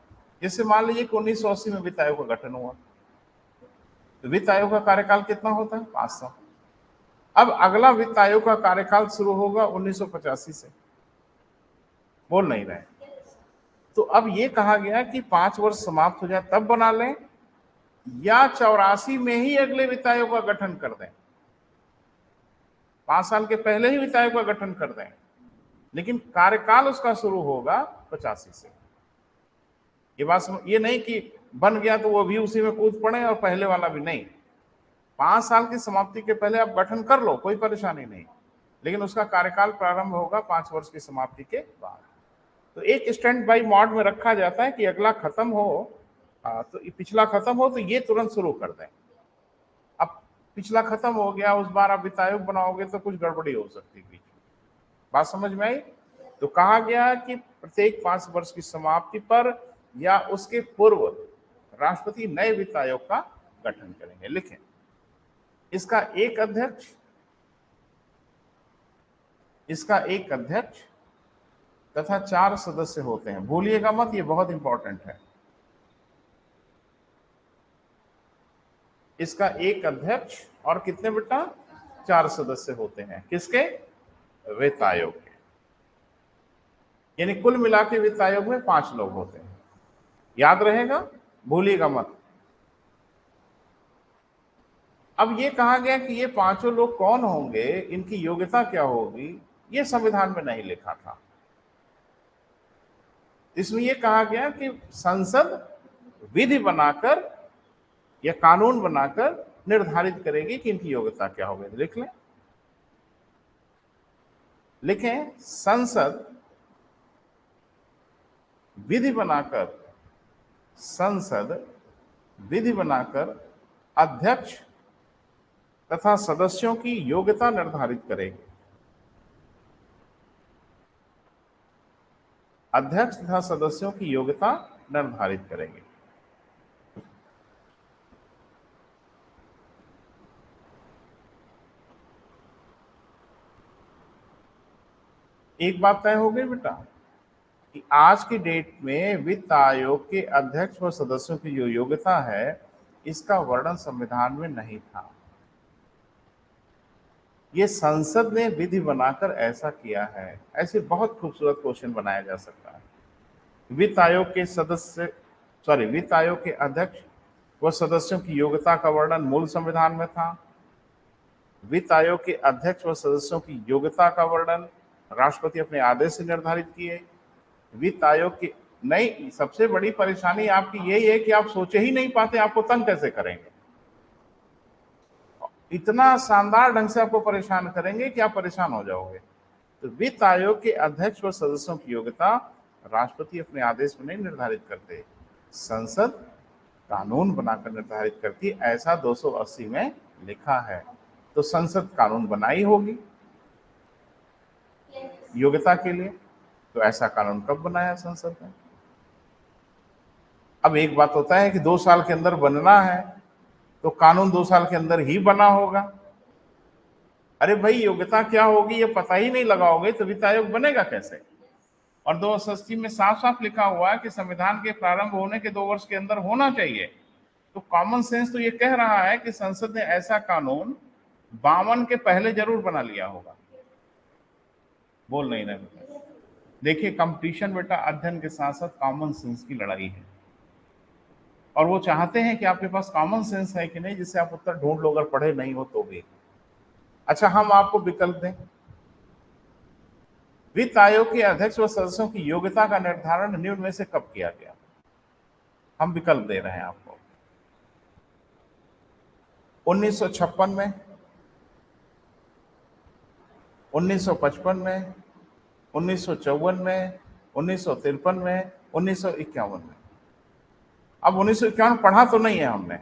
जैसे मान लीजिए कि 1980 में वित्त आयोग का गठन हुआ, तो वित्त आयोग का कार्यकाल कितना होता है? 5 साल। अब अगला वित्त आयोग का कार्यकाल शुरू होगा 1985 से। बोल नहीं रहे? तो अब ये कहा गया कि 5 वर्ष समाप्त हो जाए तब बना लें, या 84 में ही अगले वित्त आयोग का गठन कर दें, 5 साल के पहले ही वित्त आयोग का गठन कर दें, लेकिन कार्यकाल उसका शुरू होगा 85 से। ये बात ये नहीं कि बन गया तो वो भी उसी में कूद पड़े और पहले वाला भी नहीं। 5 साल की समाप्ति के पहले आप गठन कर लो, कोई परेशानी नहीं, लेकिन उसका कार्यकाल प्रारंभ होगा 5 वर्ष की समाप्ति के बाद। तो एक स्टैंड बाई मोड में रखा जाता है कि अगला खत्म हो, तो पिछला खत्म हो तो ये तुरंत शुरू कर दें। अब पिछला खत्म हो गया, उस बार आप वित्त आयोग बनाओगे तो कुछ गड़बड़ी हो सकती है। बात समझ में आई? तो कहा गया कि प्रत्येक 5 वर्ष की समाप्ति पर या उसके पूर्व राष्ट्रपति नए वित्त आयोग का गठन करेंगे। लिखें, इसका एक अध्यक्ष तथा 4 सदस्य होते हैं। भूलिएगा मत, ये बहुत इंपॉर्टेंट है। इसका एक अध्यक्ष और कितने बेटा? 4 सदस्य होते हैं। किसके? वित्त आयोग के। यानी कुल मिला के वित्त आयोग में 5 लोग होते हैं। याद रहेगा, भूलिएगा मत। अब ये कहा गया कि ये 5 लोग कौन होंगे, इनकी योग्यता क्या होगी, ये संविधान में नहीं लिखा था। इसमें यह कहा गया कि संसद विधि बनाकर या कानून बनाकर निर्धारित करेगी कि इनकी योग्यता क्या होगी। लिख लें, लिखें, संसद विधि बनाकर अध्यक्ष तथा सदस्यों की योग्यता निर्धारित करेगी। अध्यक्ष तथा सदस्यों की योग्यता निर्धारित करेगी। एक बात तय हो गई बेटा कि आज की डेट में वित्त आयोग के अध्यक्ष व सदस्यों की जो योग्यता है, इसका वर्णन संविधान में नहीं था। ये संसद ने विधि बनाकर ऐसा किया है। ऐसे बहुत खूबसूरत क्वेश्चन बनाया जा सकता है। वित्त आयोग के अध्यक्ष व सदस्यों की योग्यता का वर्णन मूल संविधान में था। वित्त आयोग के अध्यक्ष व सदस्यों की योग्यता का वर्णन राष्ट्रपति अपने आदेश से निर्धारित किए। वित्त आयोग की नहीं, सबसे बड़ी परेशानी आपकी यही है कि आप सोचे ही नहीं पाते आपको तंग कैसे करेंगे। इतना शानदार ढंग से आपको परेशान करेंगे कि आप परेशान हो जाओगे। तो वित्त आयोग के अध्यक्ष व सदस्यों की योग्यता राष्ट्रपति अपने आदेश में नहीं निर्धारित करते, संसद कानून बनाकर निर्धारित करती है। ऐसा 280 में लिखा है। तो संसद कानून बनाई होगी योग्यता के लिए। तो ऐसा कानून कब बनाया संसद ने? अब एक बात होता है कि 2 साल के अंदर बनना है तो कानून 2 साल के अंदर ही बना होगा। अरे भाई, योग्यता क्या होगी ये पता ही नहीं लगाओगे तो वित्त आयोग बनेगा कैसे? और 280 में साफ साफ लिखा हुआ है कि संविधान के प्रारंभ होने के 2 वर्ष के अंदर होना चाहिए। तो कॉमन सेंस तो ये कह रहा है कि संसद ने ऐसा कानून 52 के पहले जरूर बना लिया होगा। बोल नहीं रहे बेटा? देखिए, कंपटीशन बेटा अध्ययन के साथ साथ कॉमन सेंस की लड़ाई है, और वो चाहते हैं कि आपके पास कॉमन सेंस है कि नहीं, जिससे आप उत्तर ढूंढ लो अगर पढ़े नहीं हो तो भी। अच्छा, हम आपको विकल्प दें। वित्त आयोग के अध्यक्ष व सदस्यों की योग्यता का निर्धारण निम्न में से कब किया गया? हम विकल्प दे रहे हैं आपको। 1956 में, 1955 में, 1954 में, 1953 में, 1951 में। अब 1951 पढ़ा तो नहीं है हमने,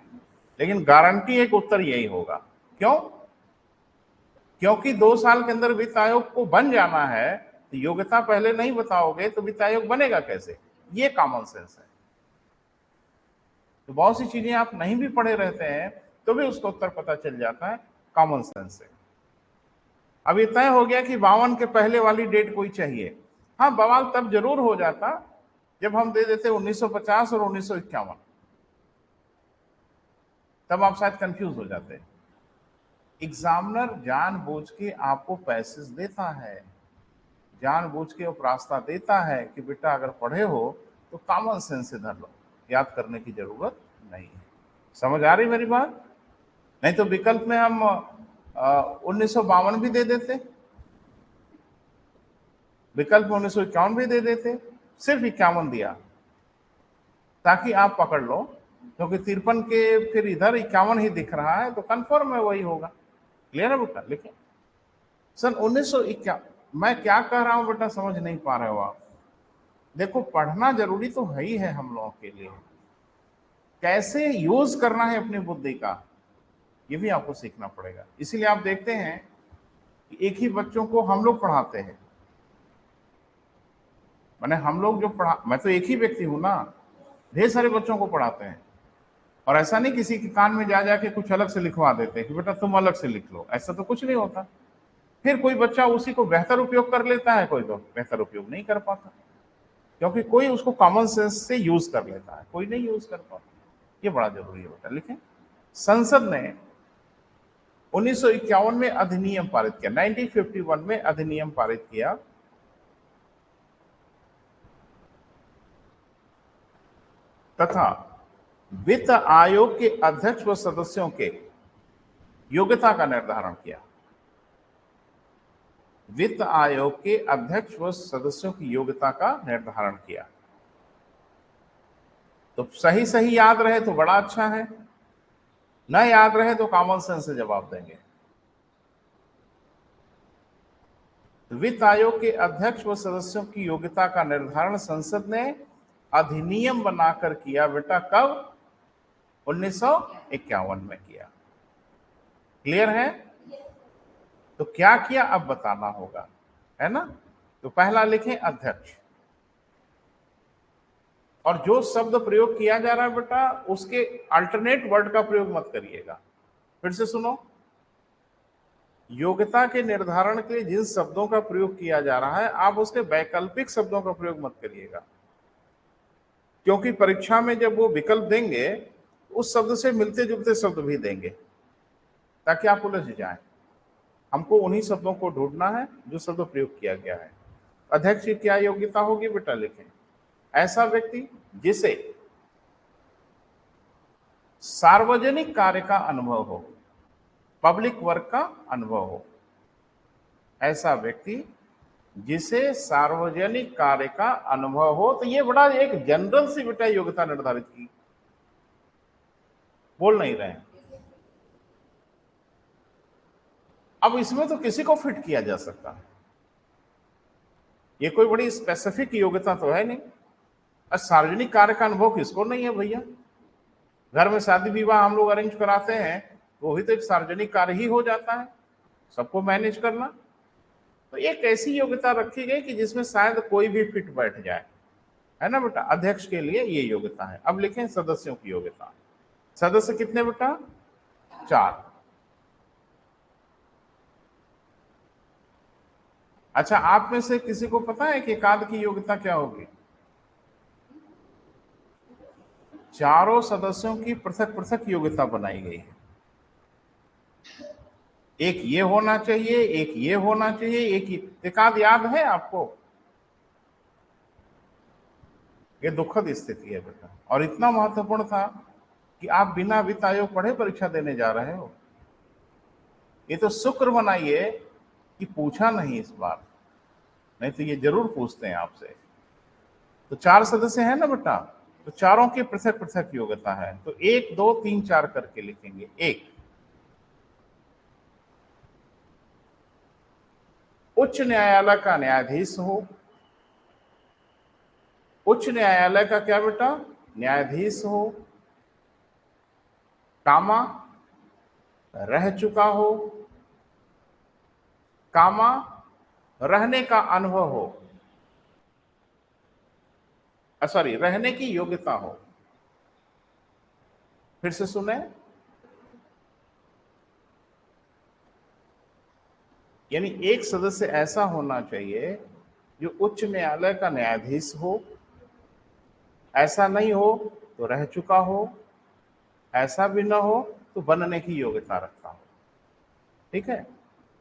लेकिन गारंटी एक उत्तर यही होगा। क्यों? क्योंकि 2 साल के अंदर वित्त आयोग को बन जाना है, तो योग्यता पहले नहीं बताओगे तो वित्त आयोग बनेगा कैसे? ये कॉमन सेंस है। तो बहुत सी चीजें आप नहीं भी पढ़े रहते हैं तो भी उसका उत्तर पता चल जाता है कॉमन सेंस से। अब ये तय हो गया कि 52 के पहले वाली डेट कोई चाहिए। हाँ, बवाल तब जरूर हो जाता जब हम दे देते 1950 और 1951, तब आप शायद कंफ्यूज हो जाते। एग्जामिनर जानबूझ के आपको पैसेज देता है, जानबूझ के वो रास्ता देता है कि बेटा अगर पढ़े हो तो कॉमन सेंस से धर लो, याद करने की जरूरत नहीं है। समझ आ रही मेरी बात? नहीं तो विकल्प में हम 1952 भी दे देते, विकल्प में 1951 भी दे देते, सिर्फ 51 दिया ताकि आप पकड़ लो, क्योंकि 53 के फिर इधर 51 ही दिख रहा है तो कंफर्म है वही होगा। क्लियर है बेटा? लिखिए सन 1951। मैं क्या कह रहा हूं बेटा, समझ नहीं पा रहे हो आप? देखो, पढ़ना जरूरी तो है ही है हम लोगों के लिए, कैसे यूज करना है अपनी बुद्धि का ये भी आपको सीखना पड़ेगा। इसीलिए आप देखते हैं कि एक ही बच्चों को हम लोग पढ़ाते हैं, मैंने हम लोग जो पढ़ा, मैं तो एक ही व्यक्ति हूं ना, ढेर सारे बच्चों को पढ़ाते हैं। और ऐसा नहीं किसी के कान में जा जाके कुछ अलग से लिखवा देते हैं कि बेटा तुम अलग से लिख लो, ऐसा तो कुछ नहीं होता। फिर कोई बच्चा उसी को बेहतर उपयोग कर लेता है, कोई तो बेहतर उपयोग नहीं कर पाता, क्योंकि कोई उसको कॉमन सेंस से यूज कर लेता है, कोई नहीं यूज कर पाता। ये बड़ा जरूरी है बेटा। लिखें, संसद ने 1951 में अधिनियम पारित किया, 1951 में अधिनियम पारित किया तथा वित्त आयोग के अध्यक्ष व सदस्यों के योग्यता का निर्धारण किया। वित्त आयोग के अध्यक्ष व सदस्यों की योग्यता का निर्धारण किया। तो सही सही याद रहे तो बड़ा अच्छा है, न याद रहे तो कॉमन सेंस से जवाब देंगे। वित्त आयोग के अध्यक्ष व सदस्यों की योग्यता का निर्धारण संसद ने अधिनियम बनाकर किया बेटा, कब? 1951 में किया। क्लियर है? तो क्या किया अब बताना होगा, है ना? तो पहला लिखें अध्यक्ष, और जो शब्द प्रयोग किया जा रहा है बेटा उसके अल्टरनेट वर्ड का प्रयोग मत करिएगा। फिर से सुनो, योग्यता के निर्धारण के लिए जिन शब्दों का प्रयोग किया जा रहा है आप उसके वैकल्पिक शब्दों का प्रयोग मत करिएगा, क्योंकि परीक्षा में जब वो विकल्प देंगे उस शब्द से मिलते जुलते शब्द भी देंगे ताकि आप उलझ जाएं। हमको उन्हीं शब्दों को ढूंढना है जो शब्द प्रयोग किया गया है। अध्यक्ष की क्या योग्यता होगी बेटा? लिखें, ऐसा व्यक्ति जिसे सार्वजनिक कार्य का अनुभव हो, पब्लिक वर्क का अनुभव हो, ऐसा व्यक्ति जिसे सार्वजनिक कार्य का अनुभव हो। तो ये बड़ा एक जनरल सी बेटा योग्यता निर्धारित की, बोल नहीं रहे हैं। अब इसमें तो किसी को फिट किया जा सकता है, ये कोई बड़ी स्पेसिफिक योग्यता तो है नहीं। सार्वजनिक कार्य का अनुभव किसको नहीं है भैया? घर में शादी विवाह हम लोग अरेंज कराते हैं वो भी तो एक सार्वजनिक कार्य ही हो जाता है, सबको मैनेज करना। तो एक ऐसी योग्यता रखी गई कि जिसमें शायद कोई भी फिट बैठ जाए, है ना बेटा? अध्यक्ष के लिए ये योग्यता है। अब लिखें सदस्यों की योग्यता। सदस्य कितने बेटा? 4। अच्छा, आप में से किसी को पता है कि एकाध की योग्यता क्या होगी? चारों सदस्यों की पृथक पृथक योग्यता बनाई गई है। एक ये होना चाहिए, एक ये होना चाहिए, एकाध याद है आपको? ये दुखद स्थिति है बेटा, और इतना महत्वपूर्ण था कि आप बिना वित्त आयोग पढ़े परीक्षा देने जा रहे हो। ये तो शुक्र मनाइए कि पूछा नहीं इस बार, नहीं तो ये जरूर पूछते हैं आपसे। तो 4 सदस्य हैं ना बेटा, तो चारों की पृथक पृथक योग्यता है। तो 1 2 3 4 करके लिखेंगे। 1, उच्च न्यायालय का न्यायाधीश हो। उच्च न्यायालय का क्या बेटा? न्यायाधीश हो, कामा रह चुका हो, कामा रहने का अनुभव हो, सॉरी रहने की योग्यता हो। फिर से सुने, यानी एक सदस्य ऐसा होना चाहिए जो उच्च न्यायालय का न्यायाधीश हो, ऐसा नहीं हो तो रह चुका हो, ऐसा भी ना हो तो बनने की योग्यता रखता हो। ठीक है,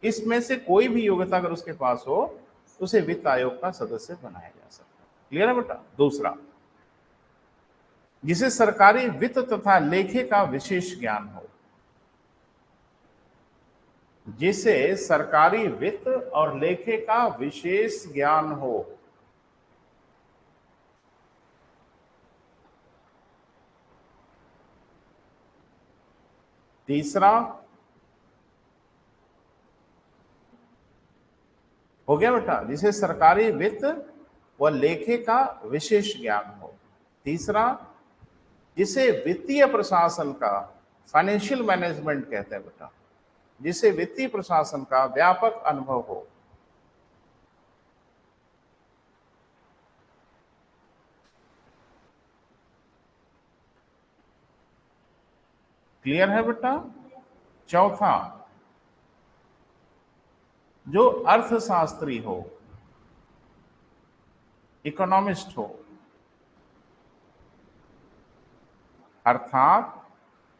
इसमें से कोई भी योग्यता अगर उसके पास हो तो उसे वित्त आयोग का सदस्य बनाया जा सकता है। क्लियर है बेटा? दूसरा, जिसे सरकारी वित्त तथा लेखे का विशेष ज्ञान हो, जिसे सरकारी वित्त और लेखे का विशेष ज्ञान हो। तीसरा, हो गया बेटा, जिसे सरकारी वित्त व लेखे का विशेष ज्ञान हो। तीसरा, जिसे वित्तीय प्रशासन का, फाइनेंशियल मैनेजमेंट कहते हैं बेटा, जिसे वित्तीय प्रशासन का व्यापक अनुभव हो। क्लियर है बेटा? चौथा, जो अर्थशास्त्री हो, इकोनॉमिस्ट हो, अर्थात,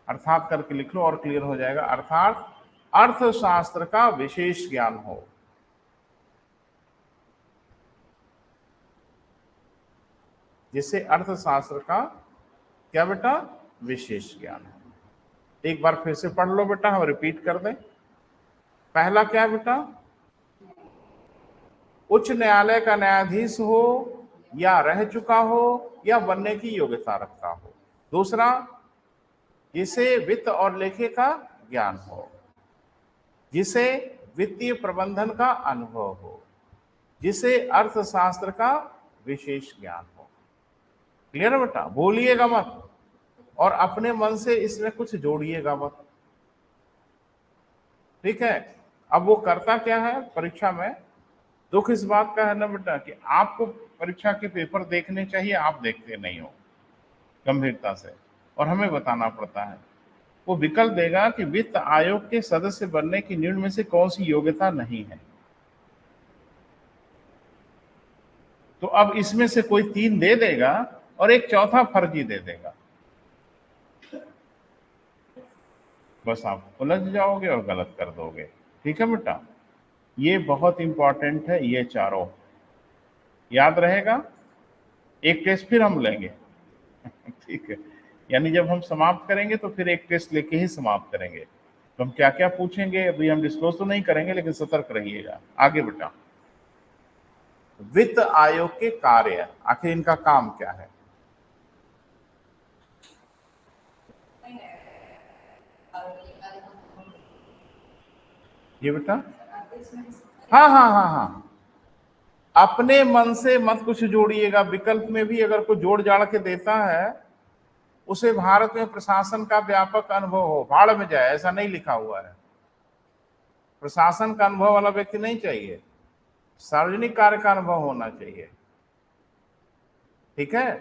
अर्थात करके लिख लो और क्लियर हो जाएगा, अर्थात अर्थशास्त्र का विशेष ज्ञान हो। जिसे अर्थशास्त्र का क्या बेटा? विशेष ज्ञान है। एक बार फिर से पढ़ लो बेटा, हम रिपीट कर दें। पहला क्या है बेटा? उच्च न्यायालय का न्यायाधीश हो, या रह चुका हो, या बनने की योग्यता रखता हो। दूसरा, जिसे वित्त और लेखे का ज्ञान हो, जिसे वित्तीय प्रबंधन का अनुभव हो, जिसे अर्थशास्त्र का विशेष ज्ञान हो। क्लियर है बेटा? बोलिएगा मत और अपने मन से इसमें कुछ जोड़िएगा मत। ठीक है? अब वो करता क्या है परीक्षा में, दुख इस बात का है ना बेटा कि आपको परीक्षा के पेपर देखने चाहिए, आप देखते नहीं हो गंभीरता से, और हमें बताना पड़ता है। वो विकल्प देगा कि वित्त आयोग के सदस्य बनने की निम्न में से कौन सी योग्यता नहीं है। तो अब इसमें से कोई तीन दे देगा और एक चौथा फर्जी दे देगा, बस आप उलझ जाओगे और गलत कर दोगे। ठीक है बेटा? ये बहुत इंपॉर्टेंट है, ये चारों याद रहेगा। एक टेस्ट फिर हम लेंगे। ठीक है, यानी जब हम समाप्त करेंगे तो फिर एक टेस्ट लेके ही समाप्त करेंगे। तो हम क्या क्या पूछेंगे अभी हम डिस्क्लोज तो नहीं करेंगे, लेकिन सतर्क रहिएगा। आगे बेटा, वित्त आयोग के कार्य, आखिर इनका काम क्या है? ये बेटा, हाँ हाँ हाँ हाँ, अपने मन से मत कुछ जोड़िएगा। विकल्प में भी अगर कोई जोड़ जाड़ के देता है, उसे भारत में प्रशासन का व्यापक अनुभव हो, भाड़ में जाए, ऐसा नहीं लिखा हुआ है। प्रशासन का अनुभव वाला व्यक्ति नहीं चाहिए, सार्वजनिक कार्य का अनुभव होना चाहिए। ठीक है?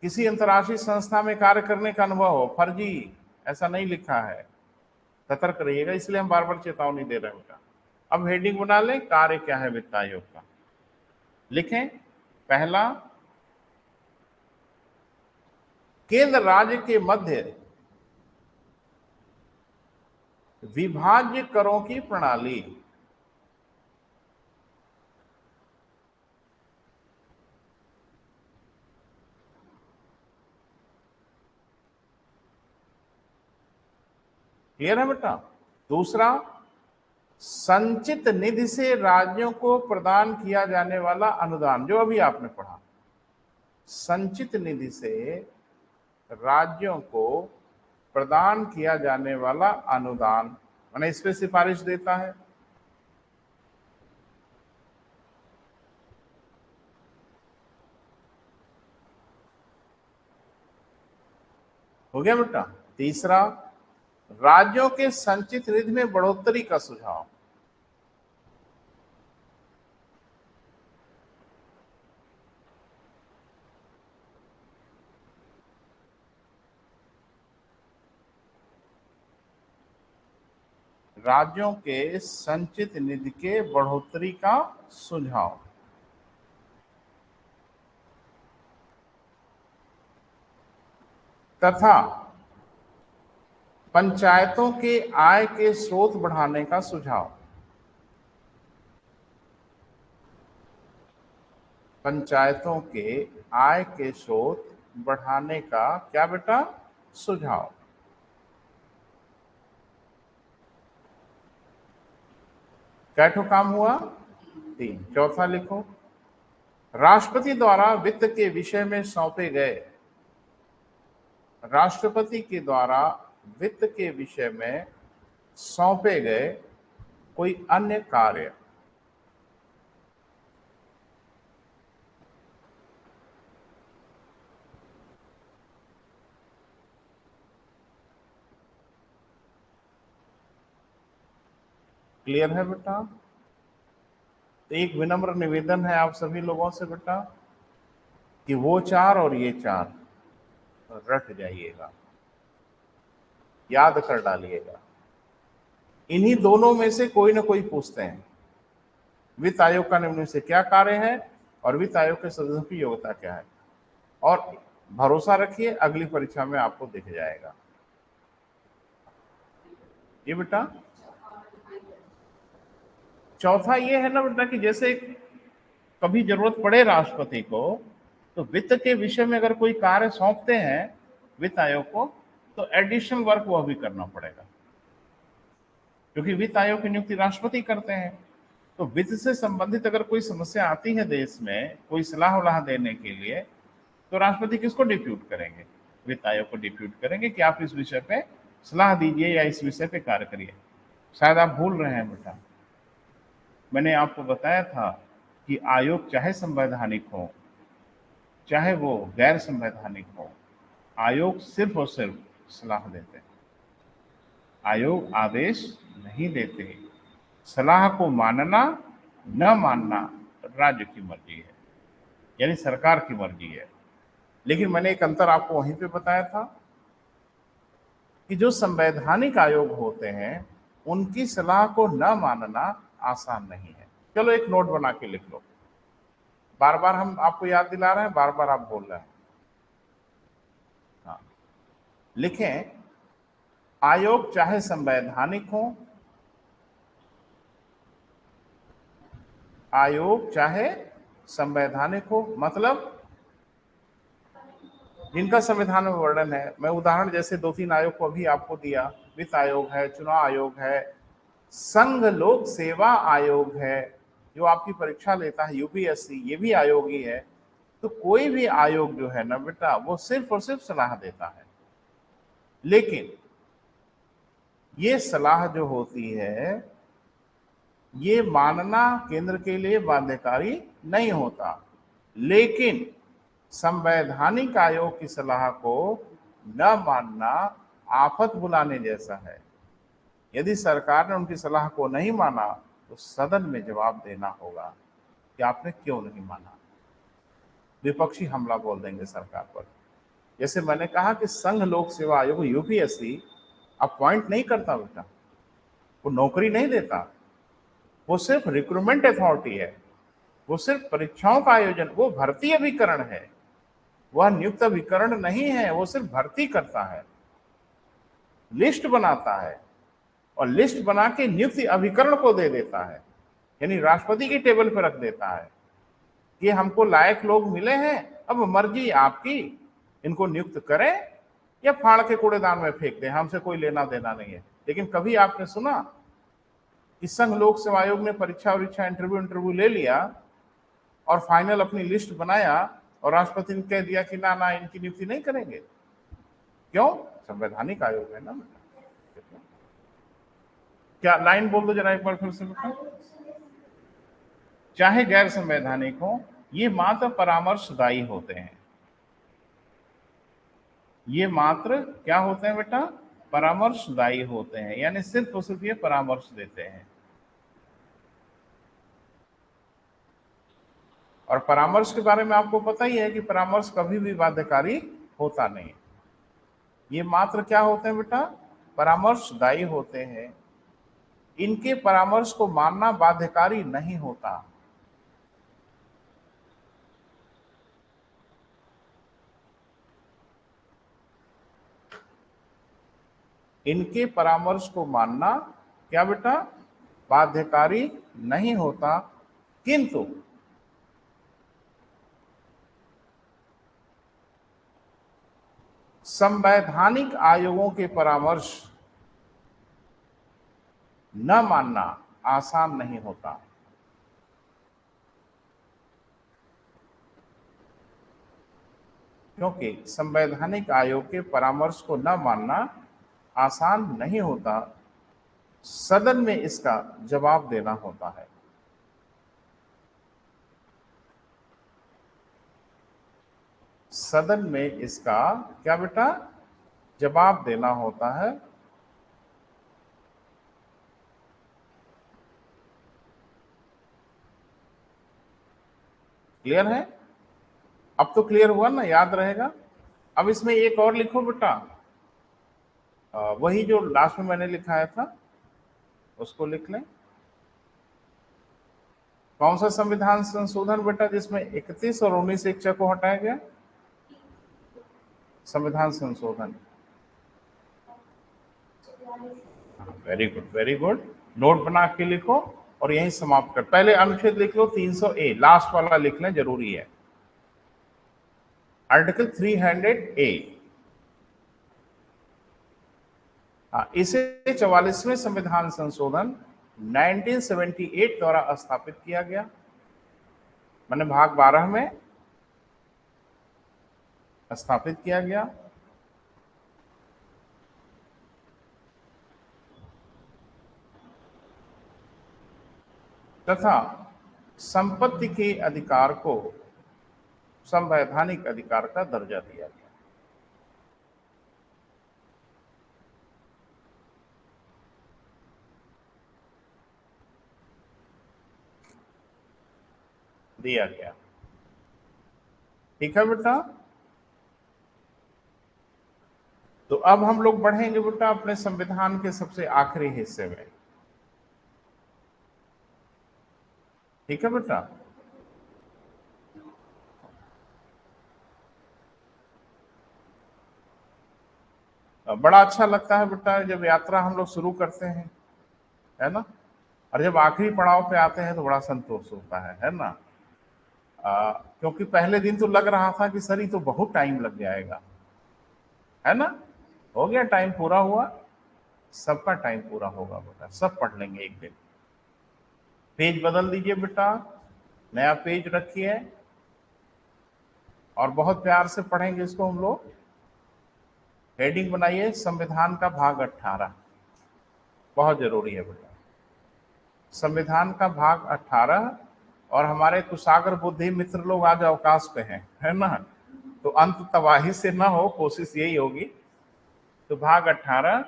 किसी अंतर्राष्ट्रीय संस्था में कार्य करने का अनुभव हो, फर्जी, ऐसा नहीं लिखा है। सतर्क रहिएगा, इसलिए हम बार बार चेतावनी दे रहे हैं बेटा। अब हेडिंग बना लें, कार्य क्या है वित्त आयोग का। लिखें, पहला, केंद्र राज्य के मध्य विभाज्य करों की प्रणाली। क्लियर है बेटा? दूसरा, संचित निधि से राज्यों को प्रदान किया जाने वाला अनुदान, जो अभी आपने पढ़ा, संचित निधि से राज्यों को प्रदान किया जाने वाला अनुदान, मैंने इस पे सिफारिश देता है। हो गया बेटा? तीसरा, राज्यों के संचित निधि में बढ़ोतरी का सुझाव। राज्यों के संचित निधि के बढ़ोतरी का सुझाव। तथा पंचायतों के आय के स्रोत बढ़ाने का सुझाव। पंचायतों के आय के स्रोत बढ़ाने का क्या बेटा? सुझाव। कैठो काम हुआ? 3। चौथा लिखो, राष्ट्रपति द्वारा वित्त के विषय में सौंपे गए, राष्ट्रपति के द्वारा वित्त के विषय में सौंपे गए कोई अन्य कार्य। क्लियर है बेटा? तो एक विनम्र निवेदन है आप सभी लोगों से बेटा कि वो 4 और ये 4 रट जाइएगा, याद कर डालिएगा। इन्हीं दोनों में से कोई ना कोई पूछते हैं वित्त आयोग का निम्न से क्या कार्य है और वित्त आयोग के सदस्यों की योग्यता क्या है, और भरोसा रखिए अगली परीक्षा में आपको दिख जाएगा। ये बेटा चौथा ये है ना बेटा कि जैसे कभी जरूरत पड़े राष्ट्रपति को तो वित्त के विषय में अगर कोई कार्य सौंपते हैं वित्त आयोग को तो एडिशनल वर्क वह भी करना पड़ेगा, क्योंकि वित्त आयोग की नियुक्ति राष्ट्रपति करते हैं। तो वित्त से संबंधित अगर कोई समस्या आती है देश में कोई सलाह वलाह देने के लिए तो राष्ट्रपति किसको डिप्यूट करेंगे? वित्त आयोग को डिप्यूट करेंगे कि आप इस विषय पे सलाह दीजिए या इस विषय पे कार्य करिए। शायद आप भूल रहे हैं बेटा, मैंने आपको बताया था कि आयोग चाहे संवैधानिक हो चाहे वो गैर संवैधानिक हो, आयोग सिर्फ और सिर्फ सलाह देते हैं, आयोग आदेश नहीं देते। सलाह को मानना न मानना राज्य की मर्जी है, यानी सरकार की मर्जी है। लेकिन मैंने एक अंतर आपको वहीं पे बताया था कि जो संवैधानिक आयोग होते हैं उनकी सलाह को न मानना आसान नहीं है। चलो एक नोट बना के लिख लो, बार बार हम आपको याद दिला रहे हैं, बार बार आप बोल रहे हैं। हाँ, लिखें, आयोग चाहे संवैधानिक हो, आयोग चाहे संवैधानिक हो, मतलब जिनका संविधान में वर्णन है। मैं उदाहरण जैसे 2-3 आयोग को अभी आपको दिया, वित्त आयोग है, चुनाव आयोग है, संघ लोक सेवा आयोग है जो आपकी परीक्षा लेता है, यूपीएससी, ये भी आयोग ही है। तो कोई भी आयोग जो है ना बेटा वो सिर्फ और सिर्फ सलाह देता है, लेकिन ये सलाह जो होती है ये मानना केंद्र के लिए बाध्यकारी नहीं होता। लेकिन संवैधानिक आयोग की सलाह को न मानना आफत बुलाने जैसा है। यदि सरकार ने उनकी सलाह को नहीं माना तो सदन में जवाब देना होगा कि आपने क्यों नहीं माना। विपक्षी हमला बोल देंगे सरकार पर। जैसे मैंने कहा कि संघ लोक सेवा आयोग यूपीएससी अपॉइंट नहीं करता बेटा, वो नौकरी नहीं देता, वो सिर्फ रिक्रूटमेंट अथॉरिटी है, वो सिर्फ परीक्षाओं का आयोजन, वो भर्ती अभिकरण है, वह नियुक्त अभिकरण नहीं है, वो सिर्फ भर्ती करता है, लिस्ट बनाता है और लिस्ट बना के नियुक्ति अभिकरण को दे देता है, यानी राष्ट्रपति की टेबल पर रख देता है कि हमको लायक लोग मिले हैं, अब मर्जी आपकी, इनको नियुक्त करें या फाड़ के कूड़ेदान में फेंक दें, हमसे कोई लेना देना नहीं है। लेकिन कभी आपने सुना कि संघ लोक सेवा आयोग ने परीक्षा इंटरव्यू ले लिया और फाइनल अपनी लिस्ट बनाया और राष्ट्रपति ने कह दिया कि ना इनकी नियुक्ति नहीं करेंगे? क्यों? संवैधानिक आयोग है ना। क्या लाइन बोल दो जरा एक बार फिर से बेटा। चाहे गैर संवैधानिक हो, ये मात्र परामर्शदायी होते हैं। ये मात्र क्या होते हैं बेटा? परामर्शदायी होते हैं, यानी सिर्फ और सिर्फ ये परामर्श देते हैं। और परामर्श के बारे में आपको पता ही है कि परामर्श कभी भी बाध्यकारी होता नहीं। ये मात्र क्या होते हैं बेटा? परामर्शदायी होते हैं। इनके परामर्श को मानना बाध्यकारी नहीं होता। इनके परामर्श को मानना क्या बेटा, बाध्यकारी नहीं होता, किंतु संवैधानिक आयोगों के परामर्श न मानना आसान नहीं होता। क्योंकि संवैधानिक आयोग के परामर्श को न मानना आसान नहीं होता, सदन में इसका जवाब देना होता है। सदन में इसका क्या बेटा, जवाब देना होता है। क्लियर है? अब तो क्लियर हुआ ना, याद रहेगा। अब इसमें एक और लिखो बेटा, वही जो लास्ट में मैंने लिखाया था उसको लिख लें। कौन सा संविधान संशोधन बेटा जिसमें 31 और 19 एक को हटाया गया? संविधान संशोधन। Very good, very good. Note बना के लिखो और यहीं समाप्त कर। पहले अनुच्छेद लिख लो 300A, लास्ट वाला लिख लें, जरूरी है। आर्टिकल 300A, इसे 44वें संविधान संशोधन 1978 द्वारा स्थापित किया गया। मैंने भाग 12 में स्थापित किया गया। तथा संपत्ति के अधिकार को संवैधानिक अधिकार का दर्जा दिया गया। ठीक है बेटा। तो अब हम लोग बढ़ेंगे बेटा अपने संविधान के सबसे आखिरी हिस्से में। ठीक है बेटा। बड़ा अच्छा लगता है बेटा जब यात्रा हम लोग शुरू करते हैं, है ना, और जब आखिरी पड़ाव पे आते हैं तो बड़ा संतोष होता है ना। क्योंकि पहले दिन तो लग रहा था कि सर ये तो बहुत टाइम लग जाएगा, है ना। हो गया, टाइम पूरा हुआ, सबका टाइम पूरा होगा बेटा, सब पढ़ लेंगे एक दिन। पेज बदल दीजिए बेटा, नया पेज रखिए और बहुत प्यार से पढ़ेंगे इसको हम लोग। हेडिंग बनाइए संविधान का भाग 18, बहुत जरूरी है बेटा। संविधान का भाग 18, और हमारे कुशाग्र बुद्धि मित्र लोग आज अवकाश पे हैं, है ना, तो अंत तबाही से ना हो, कोशिश यही होगी। तो भाग 18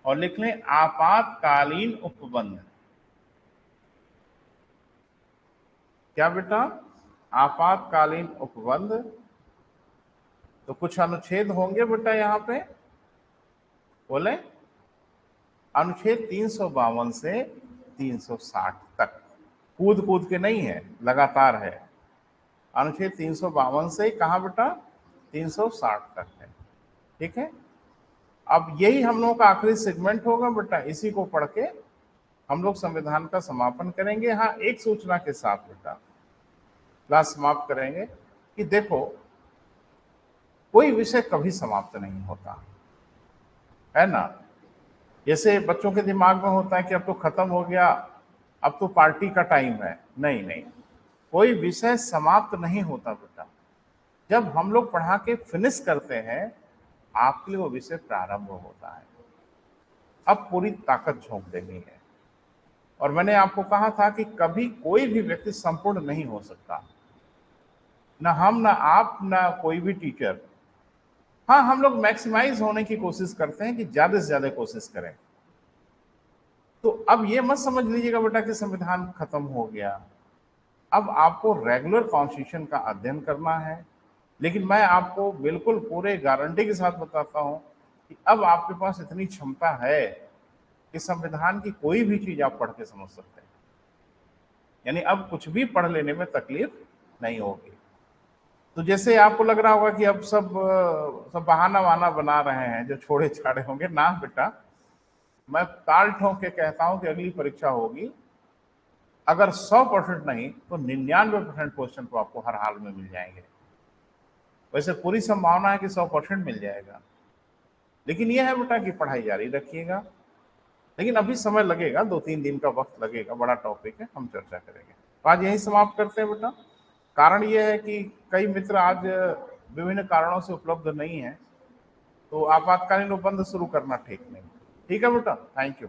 और लिख लें आपातकालीन उपबंध। क्या बेटा, आपातकालीन उपबंध। तो कुछ अनुच्छेद होंगे बेटा यहाँ पे, बोले अनुच्छेद 352 से 360 तक, कूद कूद के नहीं है, लगातार है। अनुच्छेद 352 से कहाँ बेटा, 360 तक है। ठीक है। अब यही हम लोगों का आखिरी सेगमेंट होगा बेटा, इसी को पढ़ के हम लोग संविधान का समापन करेंगे। हाँ, एक सूचना के साथ बेटा क्लास समाप्त करेंगे कि देखो, कोई विषय कभी समाप्त नहीं होता, है ना। जैसे बच्चों के दिमाग में होता है कि अब तो खत्म हो गया, अब तो पार्टी का टाइम है। नहीं नहीं, कोई विषय समाप्त नहीं होता बेटा। जब हम लोग पढ़ा के फिनिश करते हैं, आपके लिए वो विषय प्रारंभ होता है। अब पूरी ताकत झोंक देनी है। और मैंने आपको कहा था कि कभी कोई भी व्यक्ति संपूर्ण नहीं हो सकता, ना हम, ना आप, ना कोई भी टीचर। हाँ, हम लोग मैक्सिमाइज होने की कोशिश करते हैं कि ज्यादा से ज्यादा कोशिश करें। तो अब ये मत समझ लीजिएगा बेटा कि संविधान खत्म हो गया। अब आपको रेगुलर कॉन्स्टिट्यूशन का अध्ययन करना है। लेकिन मैं आपको बिल्कुल पूरे गारंटी के साथ बताता हूं कि अब आपके पास इतनी क्षमता है कि संविधान की कोई भी चीज आप पढ़ के समझ सकते हैं। यानी अब कुछ भी पढ़ लेने में तकलीफ नहीं होगी। तो जैसे आपको लग रहा होगा कि अब सब बहाना वहाना बना रहे हैं जो छोड़े छाड़े होंगे, ना बेटा, मैं ताल ठोक के कहता हूं कि अगली परीक्षा होगी, अगर 100% नहीं तो 99% क्वेश्चन तो आपको हर हाल में मिल जाएंगे। वैसे पूरी संभावना है कि 100% मिल जाएगा, लेकिन यह है बेटा कि पढ़ाई जारी रखिएगा। लेकिन अभी समय लगेगा, 2-3 दिन का वक्त लगेगा, बड़ा टॉपिक है, हम चर्चा करेंगे। तो आज यही समाप्त करते हैं बेटा। कारण यह है कि कई मित्र आज विभिन्न कारणों से उपलब्ध नहीं है, तो आपातकालीन उपबंध शुरू करना ठीक नहीं। ठीक है बेटा, थैंक यू।